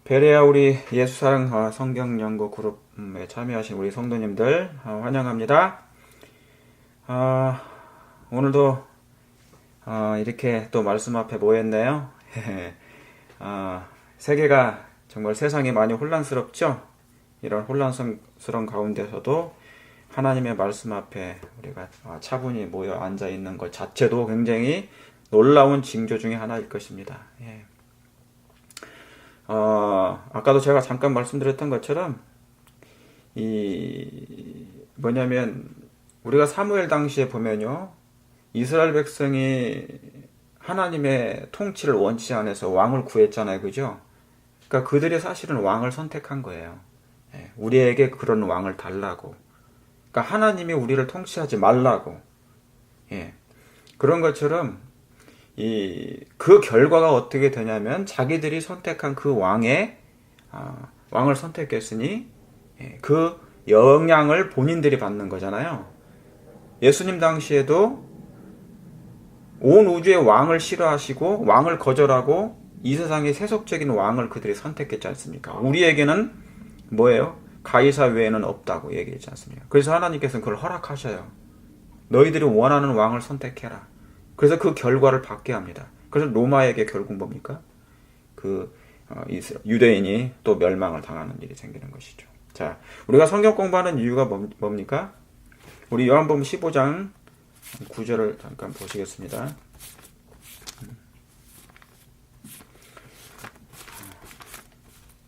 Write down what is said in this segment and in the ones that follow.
베레아 우리 예수사랑 성경 연구 그룹에 참여하신 우리 성도님들 환영합니다. 오늘도 이렇게 또 말씀 앞에 모였네요. 세계가 정말 세상이 많이 혼란스럽죠? 이런 혼란스러운 가운데서도 하나님의 말씀 앞에 우리가 차분히 모여 앉아 있는 것 자체도 굉장히 놀라운 징조 중에 하나일 것입니다. 아까도 제가 잠깐 말씀드렸던 것처럼 뭐냐면 우리가 사무엘 당시에 보면요, 이스라엘 백성이 하나님의 통치를 원치 않아서 왕을 구했잖아요, 그죠? 그러니까 그들이 사실은 왕을 선택한 거예요. 우리에게 그런 왕을 달라고. 그러니까 하나님이 우리를 통치하지 말라고. 그런 것처럼 그 결과가 어떻게 되냐면 자기들이 선택한 그 왕을 선택했으니 그 영향을 본인들이 받는 거잖아요. 예수님 당시에도 온 우주의 왕을 싫어하시고 왕을 거절하고 이 세상의 세속적인 왕을 그들이 선택했지 않습니까? 우리에게는 뭐예요? 가이사 외에는 없다고 얘기했지 않습니까? 그래서 하나님께서는 그걸 허락하셔요. 너희들이 원하는 왕을 선택해라. 그래서 그 결과를 받게 합니다. 그래서 로마에게 결국 뭡니까? 유대인이 또 멸망을 당하는 일이 생기는 것이죠. 자, 우리가 성경 공부하는 이유가 뭡니까? 우리 요한복음 15장 9절을 잠깐 보시겠습니다.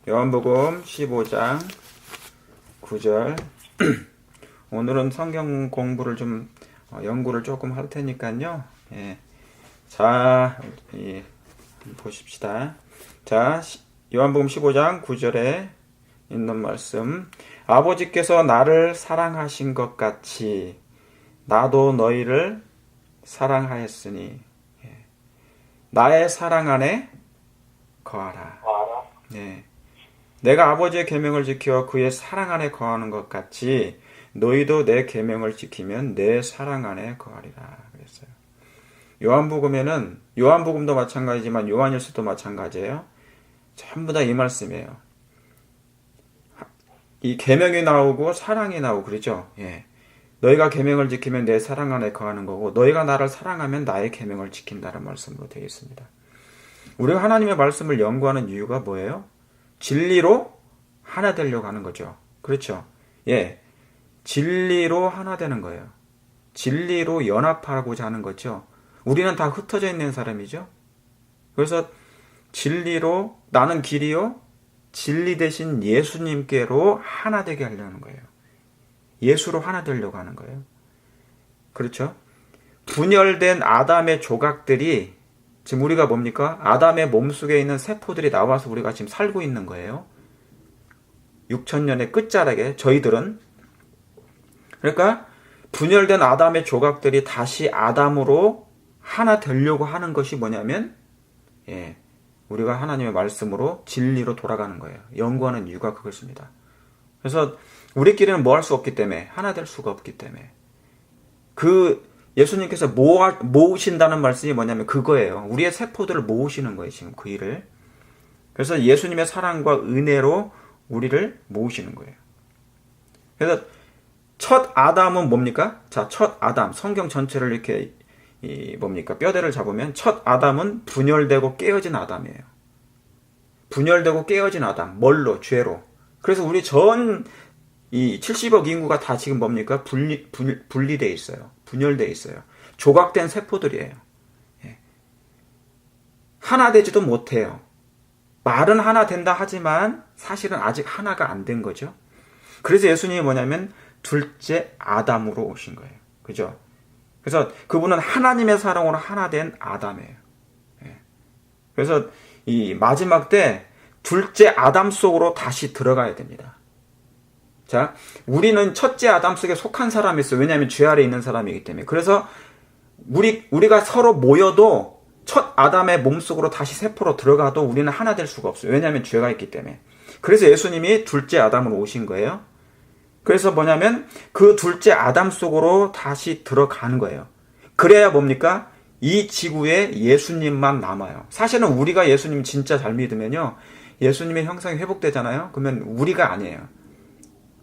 요한복음 15장 9절. 오늘은 성경 공부를 좀 연구를 조금 할 테니까요. 자, 보십시다. 자, 요한복음 15장 9절에 있는 말씀. 아버지께서 나를 사랑하신 것 같이 나도 너희를 사랑하였으니 나의 사랑 안에 거하라. 내가 아버지의 계명을 지켜 그의 사랑 안에 거하는 것 같이 너희도 내 계명을 지키면 내 사랑 안에 거하리라 그랬어요. 요한복음에는 요한복음도 마찬가지지만 요한일서도 마찬가지예요. 전부 다 이 말씀이에요. 이 계명이 나오고 사랑이 나오고 그러죠. 너희가 계명을 지키면 내 사랑 안에 거하는 거고 너희가 나를 사랑하면 나의 계명을 지킨다는 말씀으로 되어 있습니다. 우리가 하나님의 말씀을 연구하는 이유가 뭐예요? 진리로 하나 되려고 하는 거죠. 그렇죠? 진리로 하나 되는 거예요. 진리로 연합하고자 하는 거죠. 우리는 다 흩어져 있는 사람이죠. 그래서 진리로 나는 길이요 진리 대신 예수님께로 하나 되게 하려는 거예요. 예수로 하나 되려고 하는 거예요. 그렇죠? 분열된 아담의 조각들이 지금 우리가 뭡니까? 아담의 몸속에 있는 세포들이 나와서 우리가 지금 살고 있는 거예요. 6,000년의 끝자락에 저희들은. 그러니까 분열된 아담의 조각들이 다시 아담으로 하나 되려고 하는 것이 뭐냐면 우리가 하나님의 말씀으로 진리로 돌아가는 거예요. 연구하는 이유가 그것입니다. 그래서 우리끼리는 뭐 할 수 없기 때문에 하나 될 수가 없기 때문에 예수님께서 모으신다는 말씀이 뭐냐면 그거예요. 우리의 세포들을 모으시는 거예요. 지금 그 일을. 그래서 예수님의 사랑과 은혜로 우리를 모으시는 거예요. 그래서 첫 아담은 뭡니까? 자, 첫 아담. 성경 전체를 이렇게 뼈대를 잡으면 첫 아담은 분열되고 깨어진 아담이에요. 분열되고 깨어진 아담. 뭘로? 죄로. 그래서 우리 전 70억 인구가 다 지금 뭡니까? 분리되어 있어요. 분열되어 있어요. 조각된 세포들이에요. 하나 되지도 못해요. 말은 하나 된다 하지만 사실은 아직 하나가 안 된 거죠. 그래서 예수님이 뭐냐면 둘째 아담으로 오신 거예요. 그죠? 그래서 그분은 하나님의 사랑으로 하나 된 아담이에요. 그래서 이 마지막 때 둘째 아담 속으로 다시 들어가야 됩니다. 자, 우리는 첫째 아담 속에 속한 사람이 있어요. 왜냐하면 죄 아래에 있는 사람이기 때문에. 그래서 우리가 서로 모여도 첫 아담의 몸속으로 다시 세포로 들어가도 우리는 하나 될 수가 없어요. 왜냐하면 죄가 있기 때문에. 그래서 예수님이 둘째 아담으로 오신 거예요. 그래서 뭐냐면 그 둘째 아담 속으로 다시 들어가는 거예요. 그래야 뭡니까? 이 지구에 예수님만 남아요. 사실은 우리가 예수님 진짜 잘 믿으면요, 예수님의 형상이 회복되잖아요. 그러면 우리가 아니에요.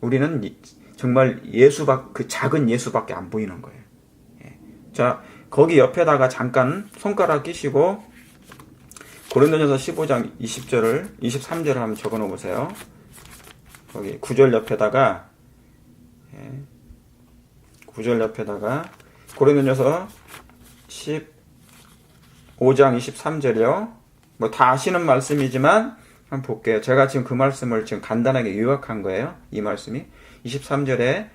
우리는 정말 그 작은 예수밖에 안 보이는 거예요. 예. 자, 거기 옆에다가 잠깐 손가락 끼시고 고린도전서 15장 23절을 한번 적어 놓어 보세요. 거기 9절 옆에다가 9절 옆에다가 고린도전서 15장 23절이요. 뭐 다 아시는 말씀이지만 한번 볼게요. 제가 지금 그 말씀을 지금 간단하게 요약한 거예요. 이 말씀이 23절에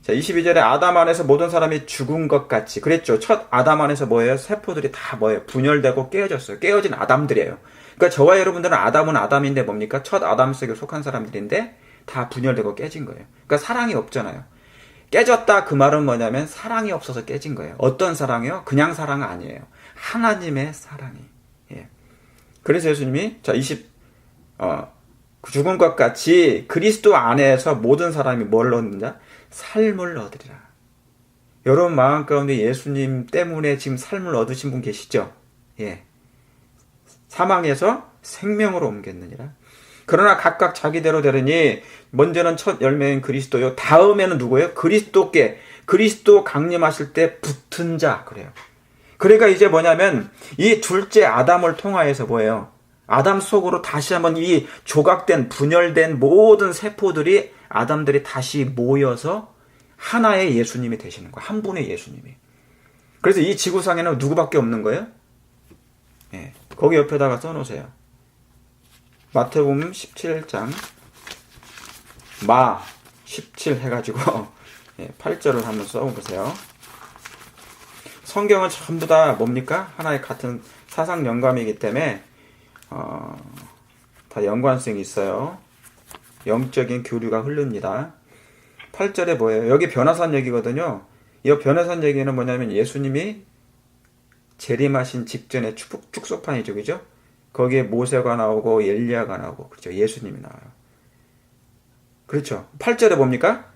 자 22절에 아담 안에서 모든 사람이 죽은 것 같이 그랬죠. 첫 아담 안에서 뭐예요? 세포들이 다 뭐예요? 분열되고 깨어졌어요. 깨어진 아담들이에요. 그러니까 저와 여러분들은 아담은 아담인데 뭡니까? 첫 아담 속에 속한 사람들인데 다 분열되고 깨진 거예요. 그러니까 사랑이 없잖아요. 깨졌다 그 말은 뭐냐면 사랑이 없어서 깨진 거예요. 어떤 사랑이요? 그냥 사랑 아니에요. 하나님의 사랑이. 예. 그래서 예수님이 자 죽은 것 같이 그리스도 안에서 모든 사람이 뭘 얻느냐? 삶을 얻으리라. 여러분 마음 가운데 예수님 때문에 지금 삶을 얻으신 분 계시죠? 예. 사망에서 생명으로 옮겼느니라. 그러나 각각 자기대로 되려니 먼저는 첫 열매인 그리스도요. 다음에는 누구예요? 그리스도 강림하실 때 붙은 자 그래요. 그러니까 이제 뭐냐면 이 둘째 아담을 통하여서 뭐예요? 아담 속으로 다시 한번 이 조각된 분열된 모든 세포들이 아담들이 다시 모여서 하나의 예수님이 되시는 거예요. 한 분의 예수님이. 그래서 이 지구상에는 누구밖에 없는 거예요? 예, 거기 옆에다가 써놓으세요. 마태복음 17장 마 17 해가지고 8절을 한번 써보세요. 성경은 전부 다 뭡니까? 하나의 같은 사상 영감이기 때문에 다 연관성이 있어요. 영적인 교류가 흐릅니다. 8절에 뭐예요? 여기 변화산 얘기거든요. 이 변화산 얘기는 뭐냐면 예수님이 재림하신 직전의 축소판이죠. 그죠? 거기에 모세가 나오고 엘리야가 나오고 그렇죠. 예수님이 나와요. 그렇죠. 8절에 뭡니까?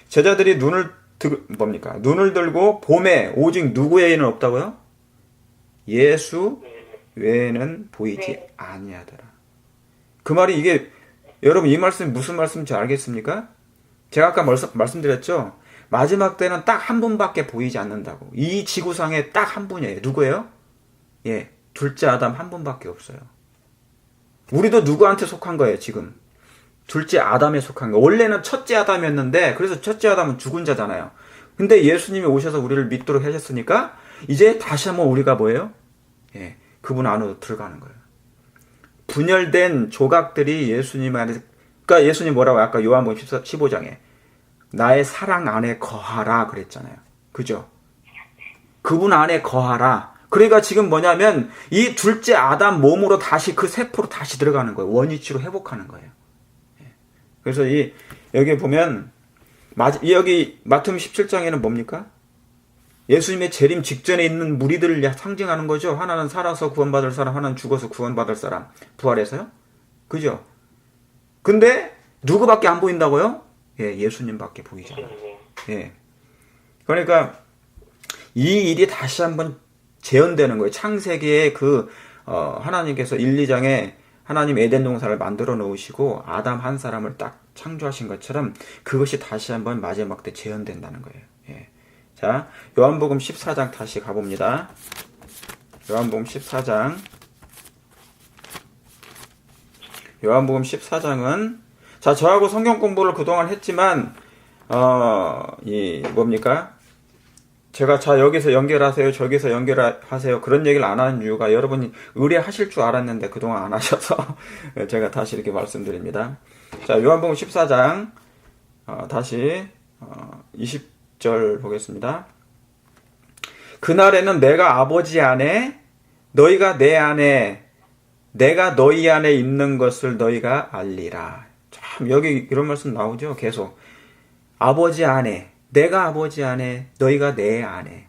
제자들이 눈을 들고 봄에 오직 누구에는 없다고요? 예수 외에는 보이지 아니하더라. 그 말이 이게 여러분 이 말씀이 무슨 말씀인지 알겠습니까? 제가 아까 말씀드렸죠. 마지막 때는 딱 한 분밖에 보이지 않는다고. 이 지구상에 딱 한 분이에요. 누구예요? 예, 둘째 아담 한 분밖에 없어요. 우리도 누구한테 속한 거예요, 지금? 둘째 아담에 속한 거. 원래는 첫째 아담이었는데, 그래서 첫째 아담은 죽은 자잖아요. 근데 예수님이 오셔서 우리를 믿도록 하셨으니까, 이제 다시 한번 우리가 뭐예요? 예, 그분 안으로 들어가는 거예요. 분열된 조각들이 예수님 안에, 그러니까 예수님 뭐라고 아까 요한복음 15장에 나의 사랑 안에 거하라 그랬잖아요. 그죠? 그분 안에 거하라. 그러니까 지금 뭐냐면 이 둘째 아담 몸으로 다시 그 세포로 다시 들어가는 거예요. 원위치로 회복하는 거예요. 그래서 여기 보면 여기 마태복음 17장에는 뭡니까? 예수님의 재림 직전에 있는 무리들을 상징하는 거죠. 하나는 살아서 구원받을 사람, 하나는 죽어서 구원받을 사람. 부활해서요? 그죠? 근데 누구밖에 안 보인다고요? 예, 예수님밖에 보이지 않아요. 예. 그러니까 이 일이 다시 한번 재현되는 거예요. 창세기에 하나님께서 1, 2장에 하나님 에덴 동산을 만들어 놓으시고 아담 한 사람을 딱 창조하신 것처럼 그것이 다시 한번 마지막 때 재현된다는 거예요. 예. 자, 요한복음 14장 다시 가봅니다. 요한복음 14장. 요한복음 14장은 자, 저하고 성경 공부를 그동안 했지만 뭡니까? 제가 자 여기서 연결하세요, 저기서 연결하세요 그런 얘기를 안 하는 이유가 여러분이 의뢰하실 줄 알았는데 그동안 안 하셔서 제가 다시 이렇게 말씀드립니다. 자, 요한복음 14장 다시 20절 보겠습니다. 그날에는 내가 아버지 안에 너희가 내 안에 내가 너희 안에 있는 것을 너희가 알리라. 참 여기 이런 말씀 나오죠. 계속 아버지 안에 내가 아버지 안에 너희가 내 안에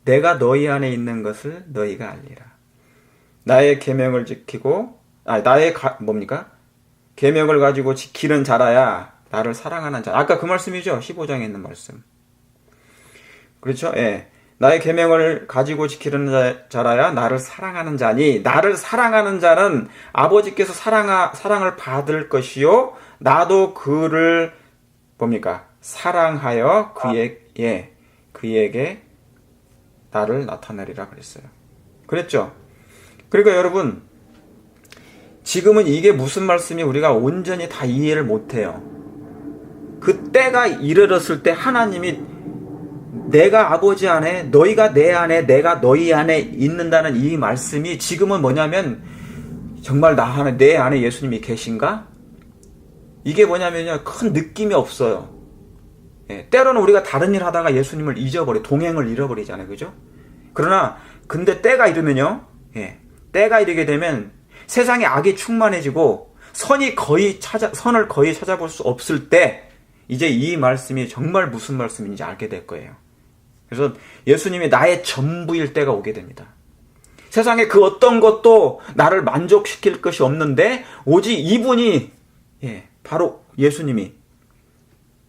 내가 너희 안에 있는 것을 너희가 알리라. 나의 계명을 지키고 뭡니까? 계명을 가지고 지키는 자라야 나를 사랑하는 자. 아까 그 말씀이죠. 15장에 있는 말씀. 그렇죠? 예. 나의 계명을 가지고 지키는 자라야 나를 사랑하는 자니 나를 사랑하는 자는 아버지께서 사랑을 받을 것이요 나도 그를 뭡니까? 사랑하여 그에게 나를 나타내리라 그랬어요. 그랬죠? 그러니까 여러분 지금은 이게 무슨 말씀이 우리가 온전히 다 이해를 못해요. 그 때가 이르렀을 때 하나님이 내가 아버지 안에 너희가 내 안에 내가 너희 안에 있는다는 이 말씀이 지금은 뭐냐면 정말 내 안에 예수님이 계신가? 이게 뭐냐면요 큰 느낌이 없어요. 때로는 우리가 다른 일 하다가 예수님을 동행을 잃어버리잖아요. 그죠? 그러나 근데 때가 이르면요 때가 이르게 되면 세상에 악이 충만해지고 선을 거의 찾아볼 수 없을 때 이제 이 말씀이 정말 무슨 말씀인지 알게 될 거예요. 그래서 예수님이 나의 전부일 때가 오게 됩니다. 세상에 그 어떤 것도 나를 만족시킬 것이 없는데 오직 이분이 바로 예수님이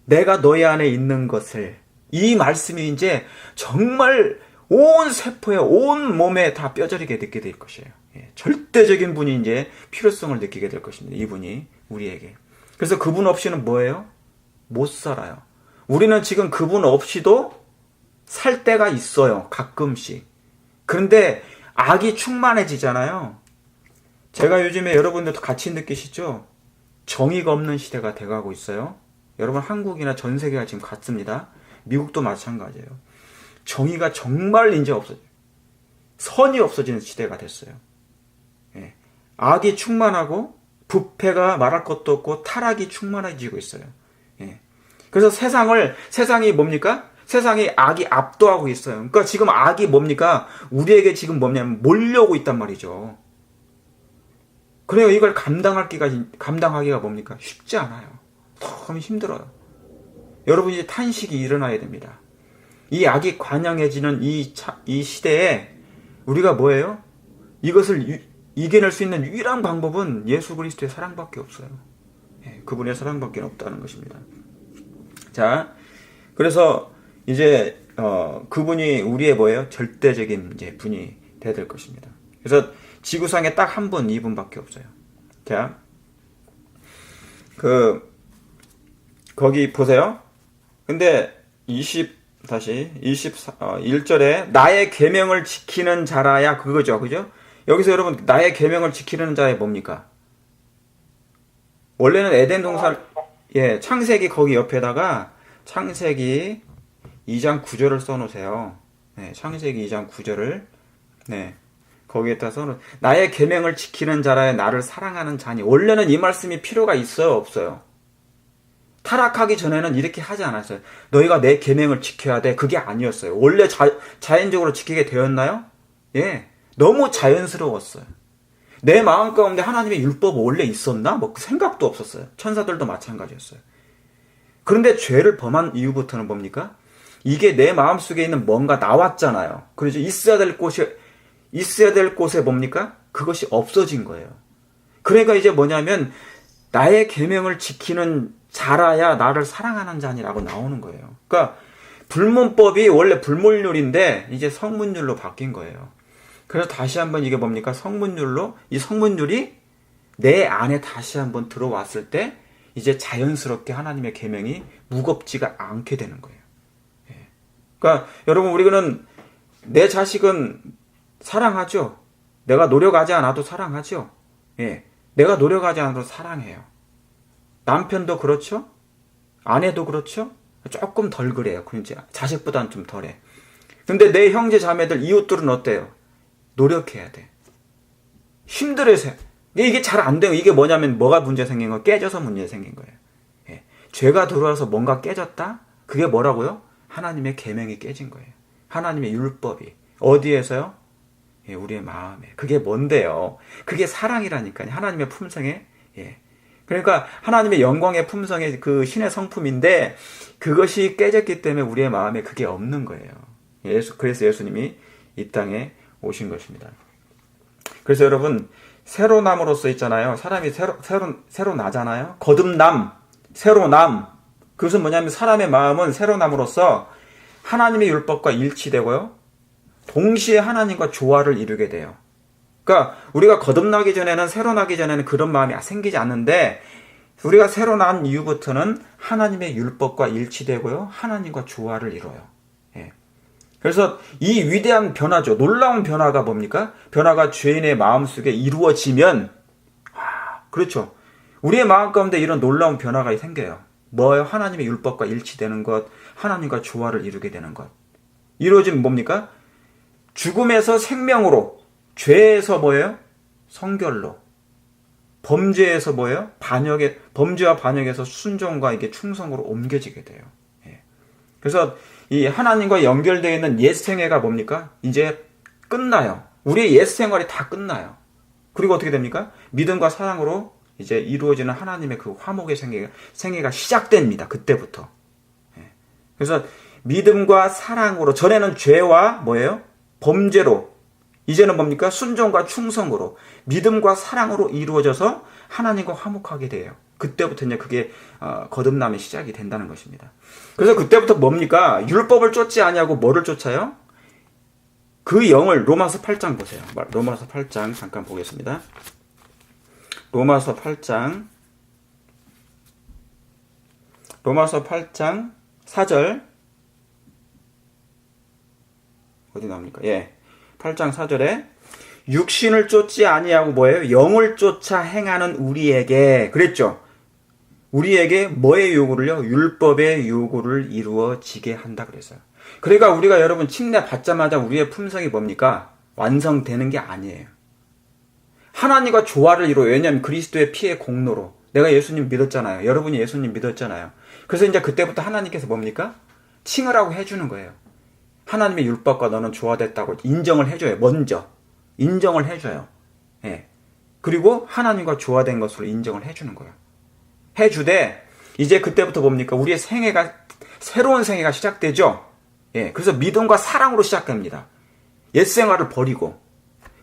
내가 너희 안에 있는 것을 이 말씀이 이제 정말 온 세포에 온 몸에 다 뼈저리게 느끼게 될 것이에요. 절대적인 분이 이제 필요성을 느끼게 될 것입니다. 이분이 우리에게. 그래서 그분 없이는 뭐예요? 못 살아요. 우리는 지금 그분 없이도 살 때가 있어요. 가끔씩. 그런데 악이 충만해지잖아요. 제가 요즘에 여러분들도 같이 느끼시죠? 정의가 없는 시대가 돼가고 있어요. 여러분 한국이나 전 세계가 지금 같습니다. 미국도 마찬가지예요. 정의가 정말 이제 없어져요. 선이 없어지는 시대가 됐어요. 악이 충만하고 부패가 말할 것도 없고 타락이 충만해지고 있어요. 그래서 세상이 뭡니까? 세상이 악이 압도하고 있어요. 그러니까 지금 악이 뭡니까? 우리에게 지금 뭐냐면 몰려오고 있단 말이죠. 그래요. 이걸 감당하기가 뭡니까? 쉽지 않아요. 너무 힘들어요. 여러분 이제 탄식이 일어나야 됩니다. 이 악이 관영해지는 이 시대에 우리가 뭐예요? 이것을 이겨낼 수 있는 유일한 방법은 예수 그리스도의 사랑밖에 없어요. 그분의 사랑밖에 없다는 것입니다. 자, 그래서 이제 그분이 우리의 뭐예요? 절대적인 이제 분이 돼야 될 것입니다. 그래서 지구상에 딱 한 분, 이분밖에 없어요. 자, 거기 보세요. 근데 21절에 나의 계명을 지키는 자라야 그거죠. 그죠? 여기서 여러분 나의 계명을 지키는 자의 뭡니까? 원래는 에덴 동산 창세기 거기 옆에다가 창세기 2장 9절을 써놓으세요. 창세기 2장 9절을 거기에다 써놓으세요. 나의 계명을 지키는 자라야 나를 사랑하는 자니. 원래는 이 말씀이 필요가 있어요? 없어요? 타락하기 전에는 이렇게 하지 않았어요. 너희가 내 계명을 지켜야 돼. 그게 아니었어요. 원래 자연적으로 지키게 되었나요? 너무 자연스러웠어요. 내 마음 가운데 하나님의 율법이 원래 있었나? 그 생각도 없었어요. 천사들도 마찬가지였어요. 그런데 죄를 범한 이후부터는 뭡니까? 이게 내 마음속에 있는 뭔가 나왔잖아요. 그래서 있어야 될 곳에 뭡니까? 그것이 없어진 거예요. 그러니까 이제 뭐냐면 나의 계명을 지키는 자라야 나를 사랑하는 자니라고 나오는 거예요. 그러니까 불문법이 원래 불문율인데 이제 성문율로 바뀐 거예요. 그래서 다시 한번 이게 뭡니까? 이 성문율이 내 안에 다시 한번 들어왔을 때 이제 자연스럽게 하나님의 계명이 무겁지가 않게 되는 거예요. 그러니까 여러분 우리는 내 자식은 사랑하죠. 내가 노력하지 않아도 사랑하죠. 내가 노력하지 않아도 사랑해요. 남편도 그렇죠? 아내도 그렇죠? 조금 덜 그래요. 그러니까 자식보다는 좀 덜해. 근데 내 형제 자매들 이웃들은 어때요? 노력해야 돼. 힘들어서. 이게 잘 안 돼요. 이게 뭐냐면 뭐가 문제 생긴 거? 깨져서 문제 생긴 거예요. 죄가 들어와서 뭔가 깨졌다? 그게 뭐라고요? 하나님의 계명이 깨진 거예요. 하나님의 율법이. 어디에서요? 우리의 마음에. 그게 뭔데요? 그게 사랑이라니까요. 하나님의 품성에. 그러니까 하나님의 영광의 품성의 그 신의 성품인데 그것이 깨졌기 때문에 우리의 마음에 그게 없는 거예요. 그래서 예수님이 이 땅에 오신 것입니다. 그래서 여러분 새로 남으로써 있잖아요. 사람이 새로 나잖아요. 거듭남, 새로 남. 그것은 뭐냐면 사람의 마음은 새로 남으로써 하나님의 율법과 일치되고요. 동시에 하나님과 조화를 이루게 돼요. 그러니까 우리가 거듭나기 전에는, 새로 나기 전에는 그런 마음이 생기지 않는데, 우리가 새로 난 이후부터는 하나님의 율법과 일치되고요, 하나님과 조화를 이뤄요. 예. 그래서 이 위대한 변화죠. 놀라운 변화가 뭡니까? 변화가 죄인의 마음속에 이루어지면, 그렇죠. 우리의 마음 가운데 이런 놀라운 변화가 생겨요. 뭐예요? 하나님의 율법과 일치되는 것, 하나님과 조화를 이루게 되는 것. 이루어지면 뭡니까? 죽음에서 생명으로, 죄에서 뭐예요? 성결로, 범죄에서 뭐예요? 범죄와 반역에서 순종과 이게 충성으로 옮겨지게 돼요. 예. 그래서 이 하나님과 연결되어 있는 옛 생애가 뭡니까? 이제 끝나요. 우리의 옛 생활이 다 끝나요. 그리고 어떻게 됩니까? 믿음과 사랑으로 이제 이루어지는 하나님의 그 화목의 생애가 시작됩니다. 그때부터. 예. 그래서 믿음과 사랑으로, 전에는 죄와 뭐예요? 범죄로, 이제는 뭡니까? 순종과 충성으로, 믿음과 사랑으로 이루어져서 하나님과 화목하게 돼요. 그때부터 이제 그게 거듭남의 시작이 된다는 것입니다. 그래서 그때부터 뭡니까? 율법을 쫓지 아니하고 뭐를 쫓아요? 그 영을, 로마서 8장 보세요. 로마서 8장 잠깐 보겠습니다. 로마서 8장 4절 어디 나옵니까? 예. 8장 4절에 육신을 쫓지 아니하고 뭐예요? 영을 쫓아 행하는 우리에게, 그랬죠? 우리에게 뭐의 요구를요? 율법의 요구를 이루어지게 한다 그랬어요. 그러니까 우리가 여러분 침례 받자마자 우리의 품성이 뭡니까? 완성되는 게 아니에요. 하나님과 조화를 이루어요. 왜냐하면 그리스도의 피의 공로로. 내가 예수님 믿었잖아요. 여러분이 예수님 믿었잖아요. 그래서 이제 그때부터 하나님께서 뭡니까? 칭을 하고 해주는 거예요. 하나님의 율법과 너는 조화됐다고 인정을 해줘요. 먼저 인정을 해줘요. 예. 그리고 하나님과 조화된 것으로 인정을 해주는 거예요. 해주되 이제 그때부터 뭡니까? 우리의 새로운 생애가 시작되죠. 예. 그래서 믿음과 사랑으로 시작됩니다. 옛 생활을 버리고.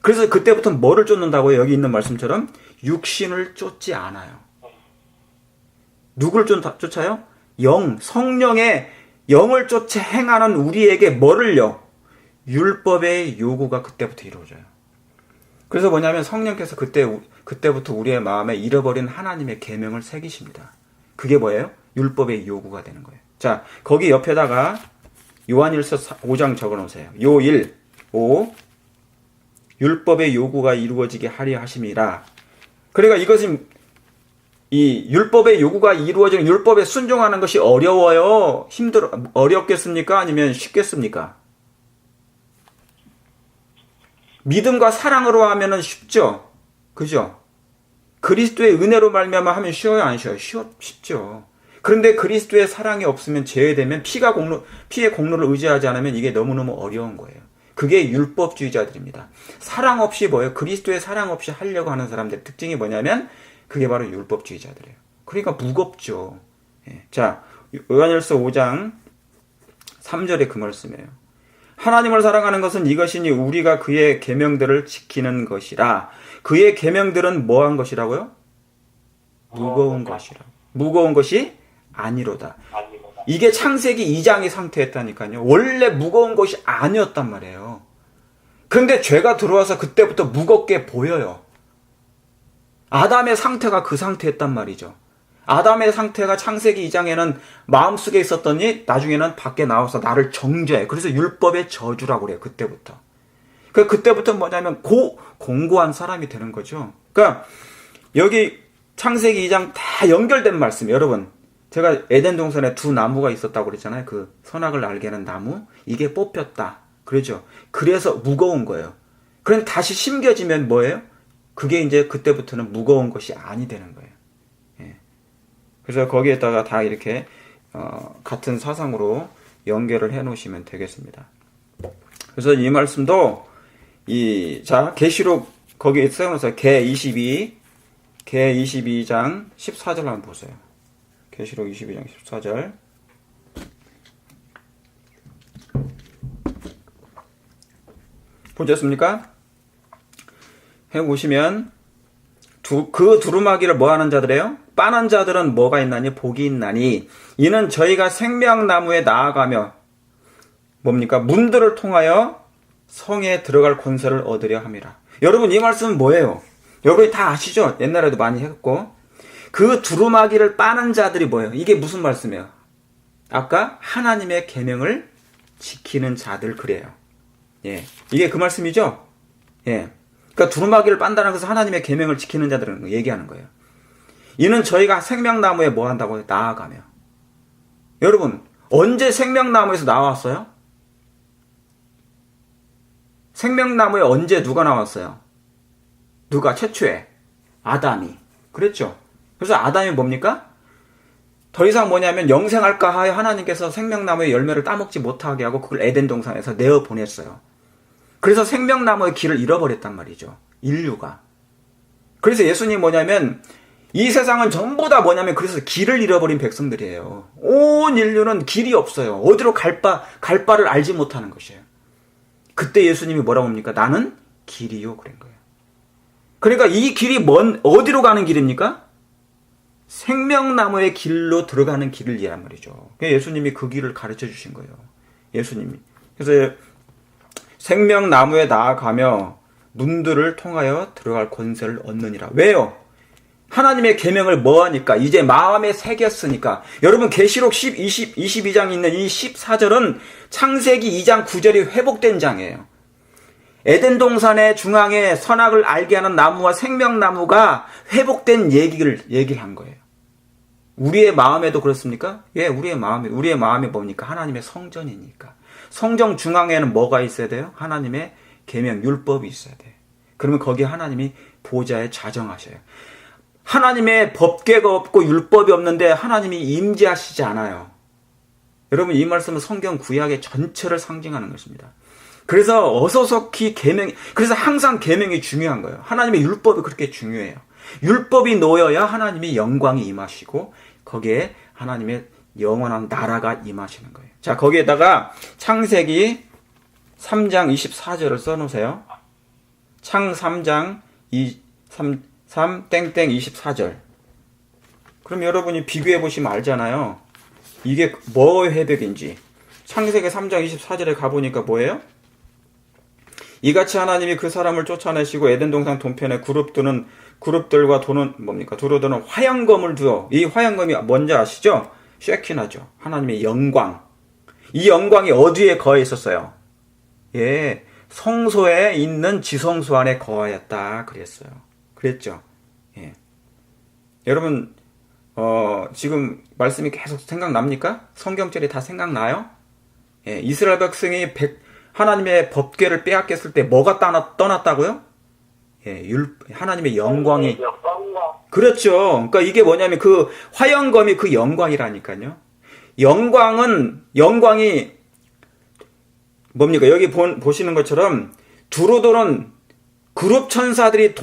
그래서 그때부터 뭐를 쫓는다고요? 여기 있는 말씀처럼 육신을 쫓지 않아요. 누굴 쫓아요? 성령의 영을 쫓아 행하는 우리에게 뭐를요? 율법의 요구가 그때부터 이루어져요. 그래서 뭐냐면 성령께서 그때부터 우리의 마음에 잃어버린 하나님의 계명을 새기십니다. 그게 뭐예요? 율법의 요구가 되는 거예요. 자, 거기 옆에다가 요한일서 5장 적어놓으세요. 요1, 5 율법의 요구가 이루어지게 하려 하심이라. 그러니까 이것은 이 율법의 요구가 이루어지는, 율법에 순종하는 것이 어려워요? 어렵겠습니까? 아니면 쉽겠습니까? 믿음과 사랑으로 하면은 쉽죠? 그죠? 그리스도의 은혜로 말미암아 하면 쉬워요? 안 쉬워요? 쉽죠. 그런데 그리스도의 사랑이 없으면 제외되면 피의 공로를 의지하지 않으면 이게 너무너무 어려운 거예요. 그게 율법주의자들입니다. 사랑 없이 뭐예요? 그리스도의 사랑 없이 하려고 하는 사람들의 특징이 뭐냐면 그게 바로 율법주의자들이에요. 그러니까 무겁죠. 예. 자, 요한일서 5장 3절에 그 말씀이에요. 하나님을 사랑하는 것은 이것이니 우리가 그의 계명들을 지키는 것이라. 그의 계명들은 뭐한 것이라고요? 무거운 것이라. 무거운 것이 아니로다. 이게 창세기 2장의 상태였다니까요. 원래 무거운 것이 아니었단 말이에요. 그런데 죄가 들어와서 그때부터 무겁게 보여요. 아담의 상태가 그 상태였단 말이죠. 아담의 상태가 창세기 2장에는 마음속에 있었더니 나중에는 밖에 나와서 나를 정죄해. 그래서 율법의 저주라고 그래요. 그때부터. 그때부터 뭐냐면 공고한 사람이 되는 거죠. 그러니까 여기 창세기 2장 다 연결된 말씀. 여러분, 제가 에덴 동산에 두 나무가 있었다고 그랬잖아요. 그 선악을 알게 하는 나무. 이게 뽑혔다. 그러죠. 그래서 무거운 거예요. 그럼 다시 심겨지면 뭐예요? 그게 이제 그때부터는 무거운 것이 아니 되는 거예요. 예. 그래서 거기에다가 다 이렇게 같은 사상으로 연결을 해 놓으시면 되겠습니다. 그래서 이 말씀도 계시록 거기에 써놓으세요. 개 22장 14절 한번 보세요. 계시록 22장 14절. 보셨습니까? 해보시면 그 두루마기를 뭐하는 자들이에요? 빠는 자들은 뭐가 있나니? 복이 있나니 이는 저희가 생명나무에 나아가며 뭡니까? 문들을 통하여 성에 들어갈 권세를 얻으려 함이라. 여러분, 이 말씀은 뭐예요? 여러분이 다 아시죠? 옛날에도 많이 했고. 그 두루마기를 빠는 자들이 뭐예요? 이게 무슨 말씀이에요? 아까 하나님의 계명을 지키는 자들 그래요. 예, 이게 그 말씀이죠? 예, 그러니까 두루마기를 빤다는 것은 하나님의 계명을 지키는 자들을 얘기하는 거예요. 이는 저희가 생명나무에 뭐 한다고요? 나아가며. 여러분, 언제 생명나무에서 나왔어요? 생명나무에 언제 누가 나왔어요? 누가 최초에? 아담이. 그랬죠? 그래서 아담이 뭡니까? 더 이상 뭐냐면 영생할까 하여 하나님께서 생명나무의 열매를 따먹지 못하게 하고 그걸 에덴 동산에서 내어보냈어요. 그래서 생명나무의 길을 잃어버렸단 말이죠. 인류가. 그래서 예수님이 뭐냐면 이 세상은 전부 다 뭐냐면 그래서 길을 잃어버린 백성들이에요. 온 인류는 길이 없어요. 어디로 갈 바를 알지 못하는 것이에요. 그때 예수님이 뭐라고 합니까? 나는 길이요. 그런 거예요. 그러니까 이 길이 어디로 가는 길입니까? 생명나무의 길로 들어가는 길을 이란 말이죠. 예수님이 그 길을 가르쳐 주신 거예요. 예수님이. 그래서 생명나무에 나아가며 문들을 통하여 들어갈 권세를 얻느니라. 왜요? 하나님의 계명을 뭐하니까? 이제 마음에 새겼으니까. 여러분 계시록 22장 있는 이 14절은 창세기 2장 9절이 회복된 장이에요. 에덴 동산의 중앙에 선악을 알게 하는 나무와 생명나무가 회복된 얘기를 한 거예요. 우리의 마음에도 그렇습니까? 예, 우리의 마음이 뭡니까? 하나님의 성전이니까. 성전 중앙에는 뭐가 있어야 돼요? 하나님의 계명, 율법이 있어야 돼요. 그러면 거기에 하나님이 보좌에 좌정하셔요. 하나님의 법궤가 없고 율법이 없는데 하나님이 임재하시지 않아요. 여러분, 이 말씀은 성경 구약의 전체를 상징하는 것입니다. 그래서 어서석히 그래서 항상 계명이 중요한 거예요. 하나님의 율법이 그렇게 중요해요. 율법이 놓여야 하나님의 영광이 임하시고 거기에 하나님의 영원한 나라가 임하시는 거예요. 자, 거기에다가 창세기 3장 24절을 써놓으세요. 창 3장 3땡땡24절. 그럼 여러분이 비교해 보시면 알잖아요. 이게 뭐의 회복인지. 창세기 3장 24절에 가보니까 뭐예요? 이같이 하나님이 그 사람을 쫓아내시고 에덴 동산 동편에 그룹들과 도는 뭡니까? 두루도는 화양검을 두어. 이 화양검이 뭔지 아시죠? 쉐키나죠. 하나님의 영광. 이 영광이 어디에 거해 있었어요? 예, 성소에 있는 지성소 안에 거하였다 그랬어요. 그랬죠. 예. 여러분, 지금 말씀이 계속 생각납니까? 성경절이 다 생각나요? 예, 이스라엘 백성이 하나님의 법궤를 빼앗겼을 때 뭐가 떠났다고요? 예, 하나님의 영광이. 그렇죠. 그러니까 이게 뭐냐면 그 화영검이 그 영광이라니까요. 영광이 뭡니까? 여기 보시는 것처럼 두루도는 그룹 천사들이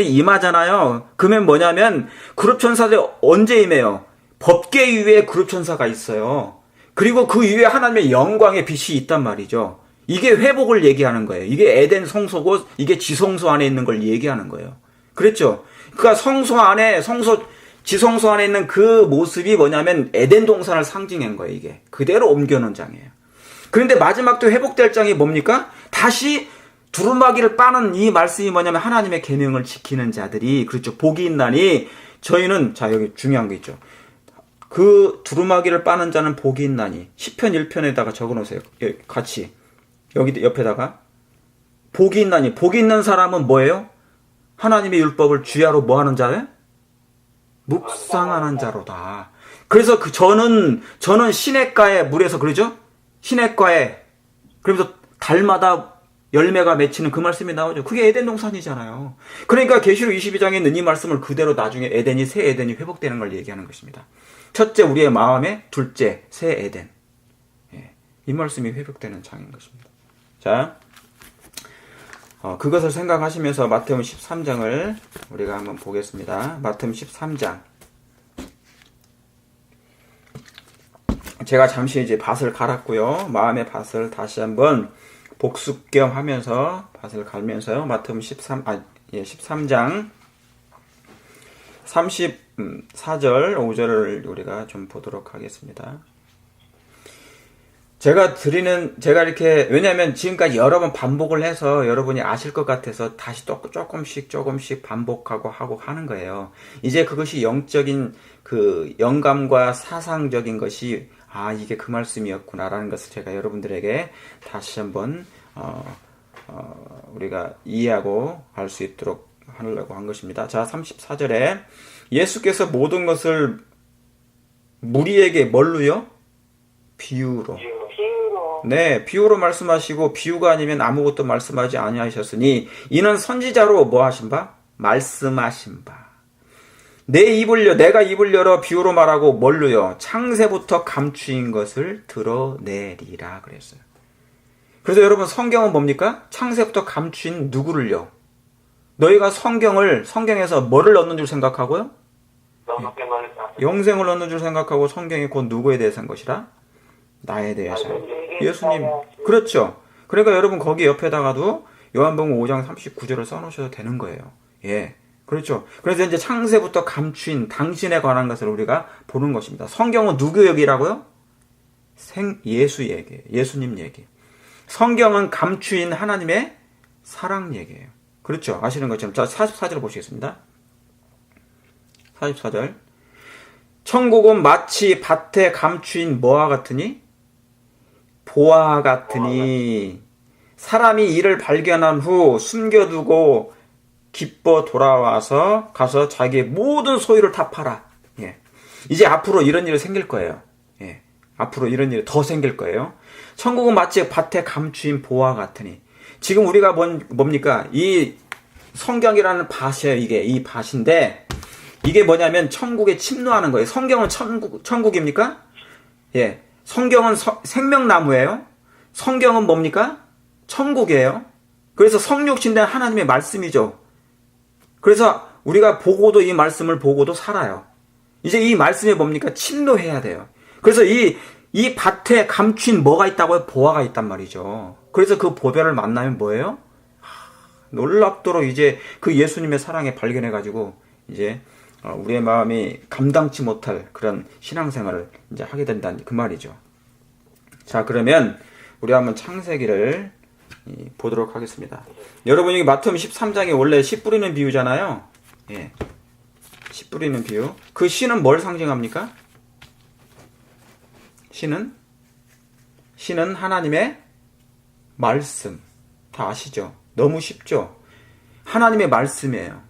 임하잖아요. 그러면 뭐냐면 그룹 천사들이 언제 임해요? 법궤 위에 그룹 천사가 있어요. 그리고 그 위에 하나님의 영광의 빛이 있단 말이죠. 이게 회복을 얘기하는 거예요. 이게 에덴 성소고 이게 지성소 안에 있는 걸 얘기하는 거예요. 그랬죠? 그러니까 지성소 안에 있는 그 모습이 뭐냐면 에덴 동산을 상징한 거예요. 이게 그대로 옮겨놓은 장이에요. 그런데 마지막 또 회복될 장이 뭡니까? 다시 두루마기를 빠는 이 말씀이 뭐냐면 하나님의 계명을 지키는 자들이, 그렇죠, 복이 있나니 저희는, 자 여기 중요한 게 있죠. 그 두루마기를 빠는 자는 복이 있나니. 시편 1편에다가 적어놓으세요. 같이 여기 옆에다가 복이 있나니. 복이 있는 사람은 뭐예요? 하나님의 율법을 주야로 뭐하는 자예요? 묵상하는 자로다. 그래서 저는 시냇가에 물에서, 그러죠? 시냇가에, 그러면서 달마다 열매가 맺히는 그 말씀이 나오죠. 그게 에덴 동산이잖아요. 그러니까 계시록 22장에 있는 이 말씀을 그대로 나중에 새 에덴이 회복되는 걸 얘기하는 것입니다. 첫째 우리의 마음에, 둘째 새 에덴. 예, 이 말씀이 회복되는 장인 것입니다. 자, 그것을 생각하시면서 마태복음 13장을 우리가 한번 보겠습니다. 마태복음 13장. 제가 잠시 이제 밭을 갈았고요. 마음의 밭을 다시 한번 복습 겸 하면서 밭을 갈면서요. 마태복음 13장 34절 5절을 우리가 좀 보도록 하겠습니다. 제가 이렇게, 왜냐면 지금까지 여러 번 반복을 해서 여러분이 아실 것 같아서 다시 또 조금씩 반복하고 하고 하는 거예요. 이제 그것이 영적인 그 영감과 사상적인 것이, 이게 그 말씀이었구나라는 것을 제가 여러분들에게 다시 한번, 우리가 이해하고 할 수 있도록 하려고 한 것입니다. 자, 34절에 예수께서 모든 것을 무리에게 뭘로요? 비유로. 네, 비유로 말씀하시고 비유가 아니면 아무것도 말씀하지 아니하셨으니 이는 선지자로 뭐 하신 바? 말씀하신 바. 내가 입을 열어 비유로 말하고 뭘로요? 창세부터 감추인 것을 드러내리라 그랬어요. 그래서 여러분 성경은 뭡니까? 창세부터 감추인 누구를요? 너희가 성경에서 뭐를 얻는 줄 생각하고요? 영생을 얻는 줄 생각하고 성경이 곧 누구에 대해서 한 것이라? 나에 대해서. 예수님. 그렇죠. 그러니까 여러분 거기 옆에다가도 요한복음 5장 39절을 써놓으셔도 되는 거예요. 예. 그렇죠. 그래서 이제 창세부터 감추인 당신에 관한 것을 우리가 보는 것입니다. 성경은 누구 얘기라고요? 예수 얘기. 예수님 얘기. 성경은 감추인 하나님의 사랑 얘기예요. 그렇죠. 아시는 것처럼. 자, 44절 보시겠습니다. 44절. 천국은 마치 밭에 감추인 뭐와 같으니? 보화 같으니 사람이 이를 발견한 후 숨겨두고 기뻐 돌아와서 가서 자기의 모든 소유를 다 팔아. 예. 이제 앞으로 이런 일이 생길 거예요. 예. 앞으로 이런 일이 더 생길 거예요. 천국은 마치 밭에 감추인 보화 같으니. 지금 우리가 뭡니까? 이 성경이라는 밭이에요. 이 밭인데 이게 뭐냐면 천국에 침노하는 거예요. 성경은 천국입니까? 예. 성경은 생명나무예요. 성경은 뭡니까? 천국이에요. 그래서 성육신된 하나님의 말씀이죠. 그래서 우리가 보고도 이 말씀을 보고도 살아요. 이제 이 말씀이 뭡니까? 침노해야 돼요. 그래서 이 밭에 감춘 뭐가 있다고요? 보화가 있단 말이죠. 그래서 그 보배를 만나면 뭐예요? 놀랍도록 이제 그 예수님의 사랑에 발견해가지고 이제 우리의 마음이 감당치 못할 그런 신앙생활을 이제 하게 된다는 그 말이죠. 자, 그러면 우리 한번 창세기를 보도록 하겠습니다. 여러분, 여기 마태복음 13장에 원래 씨 뿌리는 비유잖아요. 예. 씨 뿌리는 비유. 그 씨는 뭘 상징합니까? 씨는 하나님의 말씀. 다 아시죠? 너무 쉽죠? 하나님의 말씀이에요.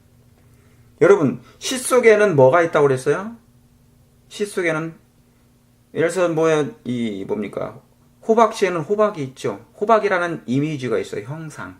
여러분, 씨 속에는 뭐가 있다고 그랬어요? 씨 속에는, 예를 들어서 뭡니까? 호박씨에는 호박이 있죠. 호박이라는 이미지가 있어요. 형상.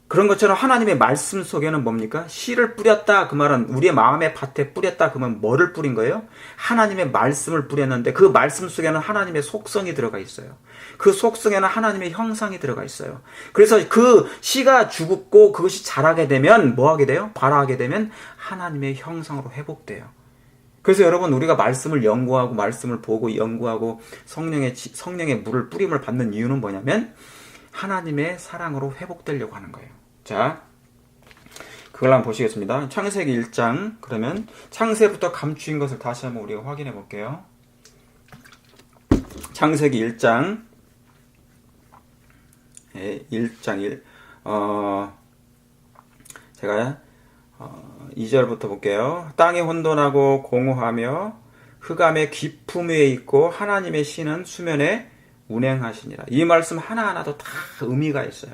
그런 것처럼 하나님의 말씀 속에는 뭡니까? 씨를 뿌렸다. 그 말은 우리의 마음의 밭에 뿌렸다. 그러면 뭐를 뿌린 거예요? 하나님의 말씀을 뿌렸는데 그 말씀 속에는 하나님의 속성이 들어가 있어요. 그 속성에는 하나님의 형상이 들어가 있어요. 그래서 그 씨가 죽고 그것이 자라게 되면 뭐 하게 돼요? 발화하게 되면 하나님의 형상으로 회복돼요. 그래서 여러분, 우리가 말씀을 연구하고 말씀을 보고 연구하고 성령의 물을 뿌림을 받는 이유는 뭐냐면 하나님의 사랑으로 회복되려고 하는 거예요. 자, 그걸 한번 보시겠습니다. 창세기 1장. 그러면 창세부터 감추인 것을 다시 한번 우리가 확인해 볼게요. 창세기 1장. 1장 1. 제가 2절부터 볼게요. 땅이 혼돈하고 공허하며 흑암의 깊음 위에 있고 하나님의 신은 수면에 운행하시니라. 이 말씀 하나하나도 다 의미가 있어요.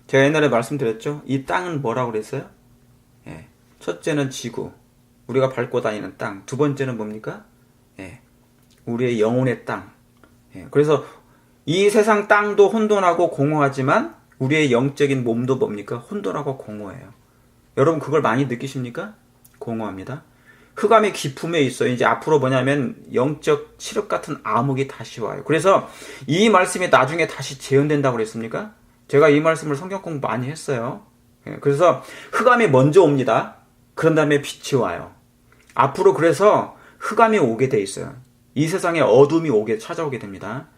제가 옛날에 말씀드렸죠. 이 땅은 뭐라고 그랬어요? 예. 첫째는 지구, 우리가 밟고 다니는 땅. 두 번째는 뭡니까? 예. 우리의 영혼의 땅. 예. 그래서 이 세상 땅도 혼돈하고 공허하지만 우리의 영적인 몸도 뭡니까? 혼돈하고 공허해요. 여러분, 그걸 많이 느끼십니까? 공허합니다. 흑암의 깊음에 있어요. 이제 앞으로 뭐냐면 영적 칠흑 같은 암흑이 다시 와요. 그래서 이 말씀이 나중에 다시 재현된다고 그랬습니까? 제가 이 말씀을 성경 공부 많이 했어요. 그래서 흑암이 먼저 옵니다. 그런 다음에 빛이 와요. 앞으로 그래서 흑암이 오게 돼 있어요. 이 세상에 어둠이 찾아오게 됩니다.